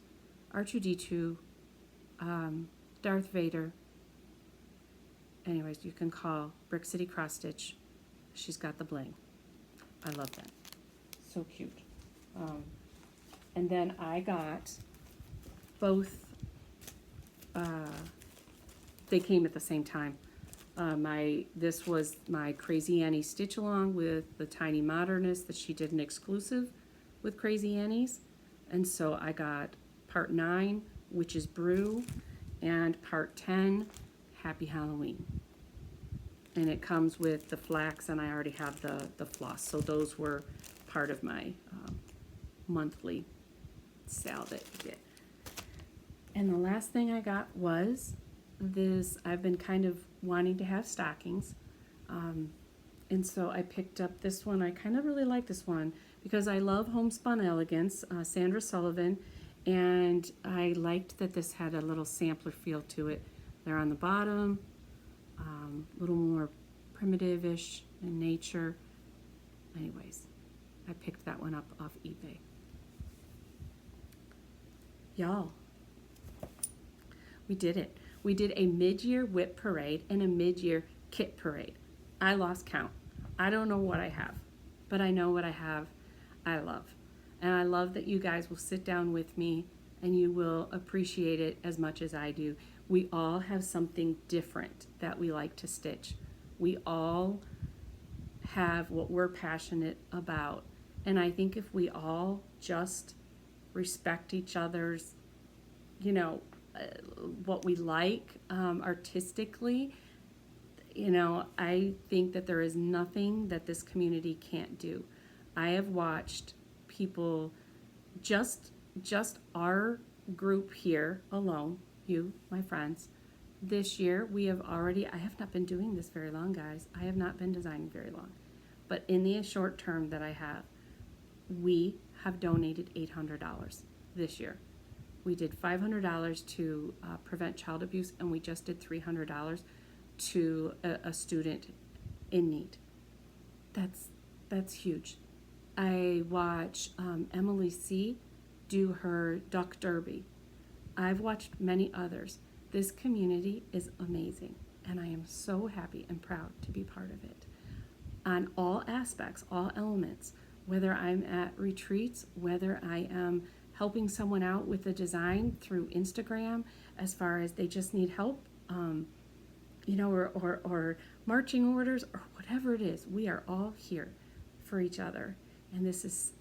R2-D2, Darth Vader. Anyways, you can call Brick City Cross Stitch. She's got the bling. I love that. So cute. And then I got both, they came at the same time. This was my Crazy Annie Stitch Along with the Tiny Modernist that she did an exclusive with Crazy Annie's. And so I got part 9, which is Brew, and part 10, Happy Halloween. And it comes with the flax, and I already have the floss. So those were part of my monthly sale that I did. And the last thing I got was this. I've been kind of wanting to have stockings. And so I picked up this one. I kind of really like this one because I love Homespun Elegance, Sandra Sullivan. And I liked that this had a little sampler feel to it. They're on the bottom. A little more primitive-ish in nature. Anyways, I picked that one up off eBay. Y'all, we did it. We did a mid-year WIP parade and a mid-year KIT parade. I lost count. I don't know what I have, but I know what I have I love. And I love that you guys will sit down with me and you will appreciate it as much as I do. We all have something different that we like to stitch. We all have what we're passionate about. And I think if we all just respect each other's, what we like artistically, I think that there is nothing that this community can't do. I have watched people, just our group here alone, you, my friends, this year I have not been doing this very long, guys. I have not been designing very long. But in the short term that I have, we have donated $800 this year. We did $500 to prevent child abuse, and we just did $300 to a student in need. That's huge. I watch Emily C. do her Duck Derby. I've watched many others. This community is amazing, and I am so happy and proud to be part of it. On all aspects, all elements, whether I'm at retreats, whether I am helping someone out with a design through Instagram, as far as they just need help, or marching orders, or whatever it is, we are all here for each other. And this is,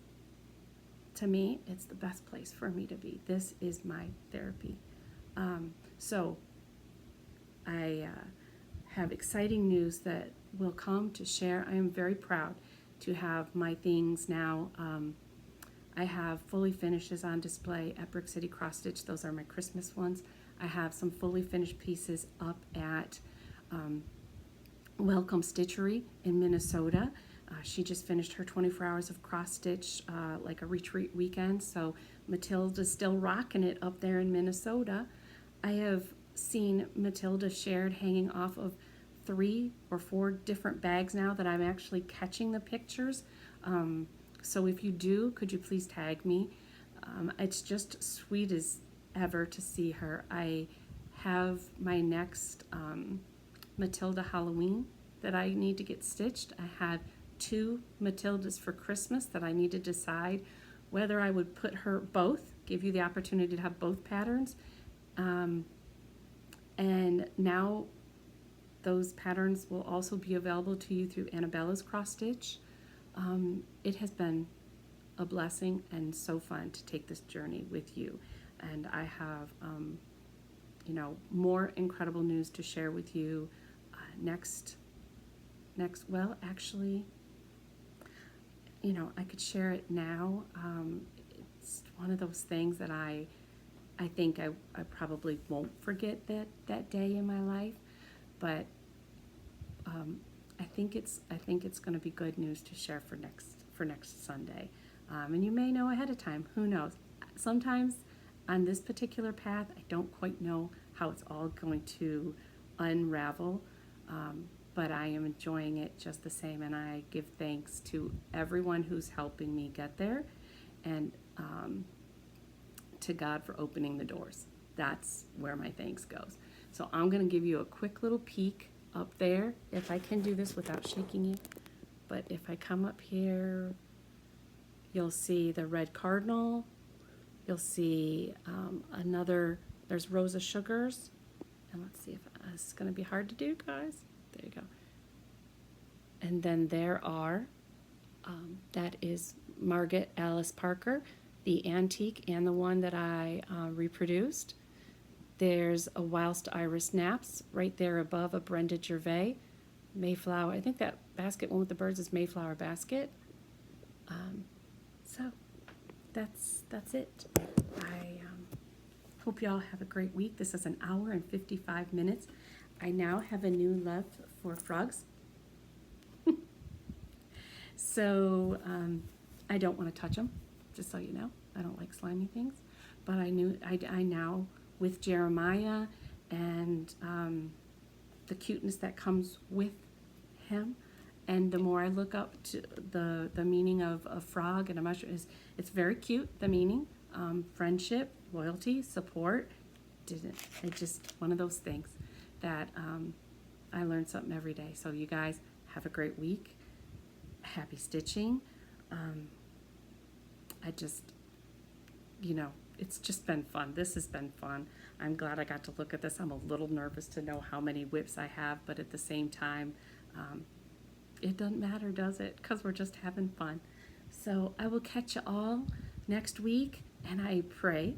to me, it's the best place for me to be. This is my therapy. So I have exciting news that will come to share. I am very proud to have my things now. I have fully finishes on display at Brick City Cross Stitch. Those are my Christmas ones. I have some fully finished pieces up at Welcome Stitchery in Minnesota. She just finished her 24 hours of cross stitch, like a retreat weekend. So Matilda's still rocking it up there in Minnesota. I have seen Matilda shared hanging off of 3 or 4 different bags now that I'm actually catching the pictures. So if you do, could you please tag me? It's just sweet as ever to see her. I have my next Matilda Halloween that I need to get stitched. I had 2 Matildas for Christmas that I need to decide whether I would put her both, give you the opportunity to have both patterns. And now those patterns will also be available to you through Annabella's Cross Stitch. It has been a blessing and so fun to take this journey with you. And I have, more incredible news to share with you well, actually, I could share it now. It's one of those things that I think I probably won't forget that day in my life, but I think it's going to be good news to share for next Sunday. And you may know ahead of time. Who knows? Sometimes on this particular path, I don't quite know how it's all going to unravel, but I am enjoying it just the same, and I give thanks to everyone who's helping me get there. And to God for opening the doors. That's where my thanks goes. So I'm going to give you a quick little peek up there, if I can do this without shaking you. But if I come up here, you'll see the red cardinal. You'll see there's Rosa Sugars. And let's see if it's going to be hard to do, guys. There you go. And then there are, that is Margaret Alice Parker, the antique and the one that I reproduced. There's a Whilst Iris Naps right there above a Brenda Gervais. Mayflower, I think that basket one with the birds is Mayflower Basket. So that's it. I hope y'all have a great week. This is an hour and 55 minutes. I now have a new love for frogs. So I don't want to touch them, just so you know. I don't like slimy things. But I now, with Jeremiah and the cuteness that comes with him, and the more I look up to the meaning of a frog and a mushroom, it's very cute, the meaning. Friendship, loyalty, support. It's just one of those things that I learn something every day. So you guys have a great week. Happy stitching. I just, it's just been fun. This has been fun. I'm glad I got to look at this. I'm a little nervous to know how many WIPs I have, but at the same time, it doesn't matter, does it? Because we're just having fun. So I will catch you all next week, and I pray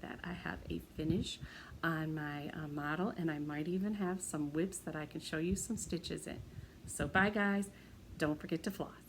that I have a finish on my model, and I might even have some WIPs that I can show you some stitches in. So bye, guys. Don't forget to floss.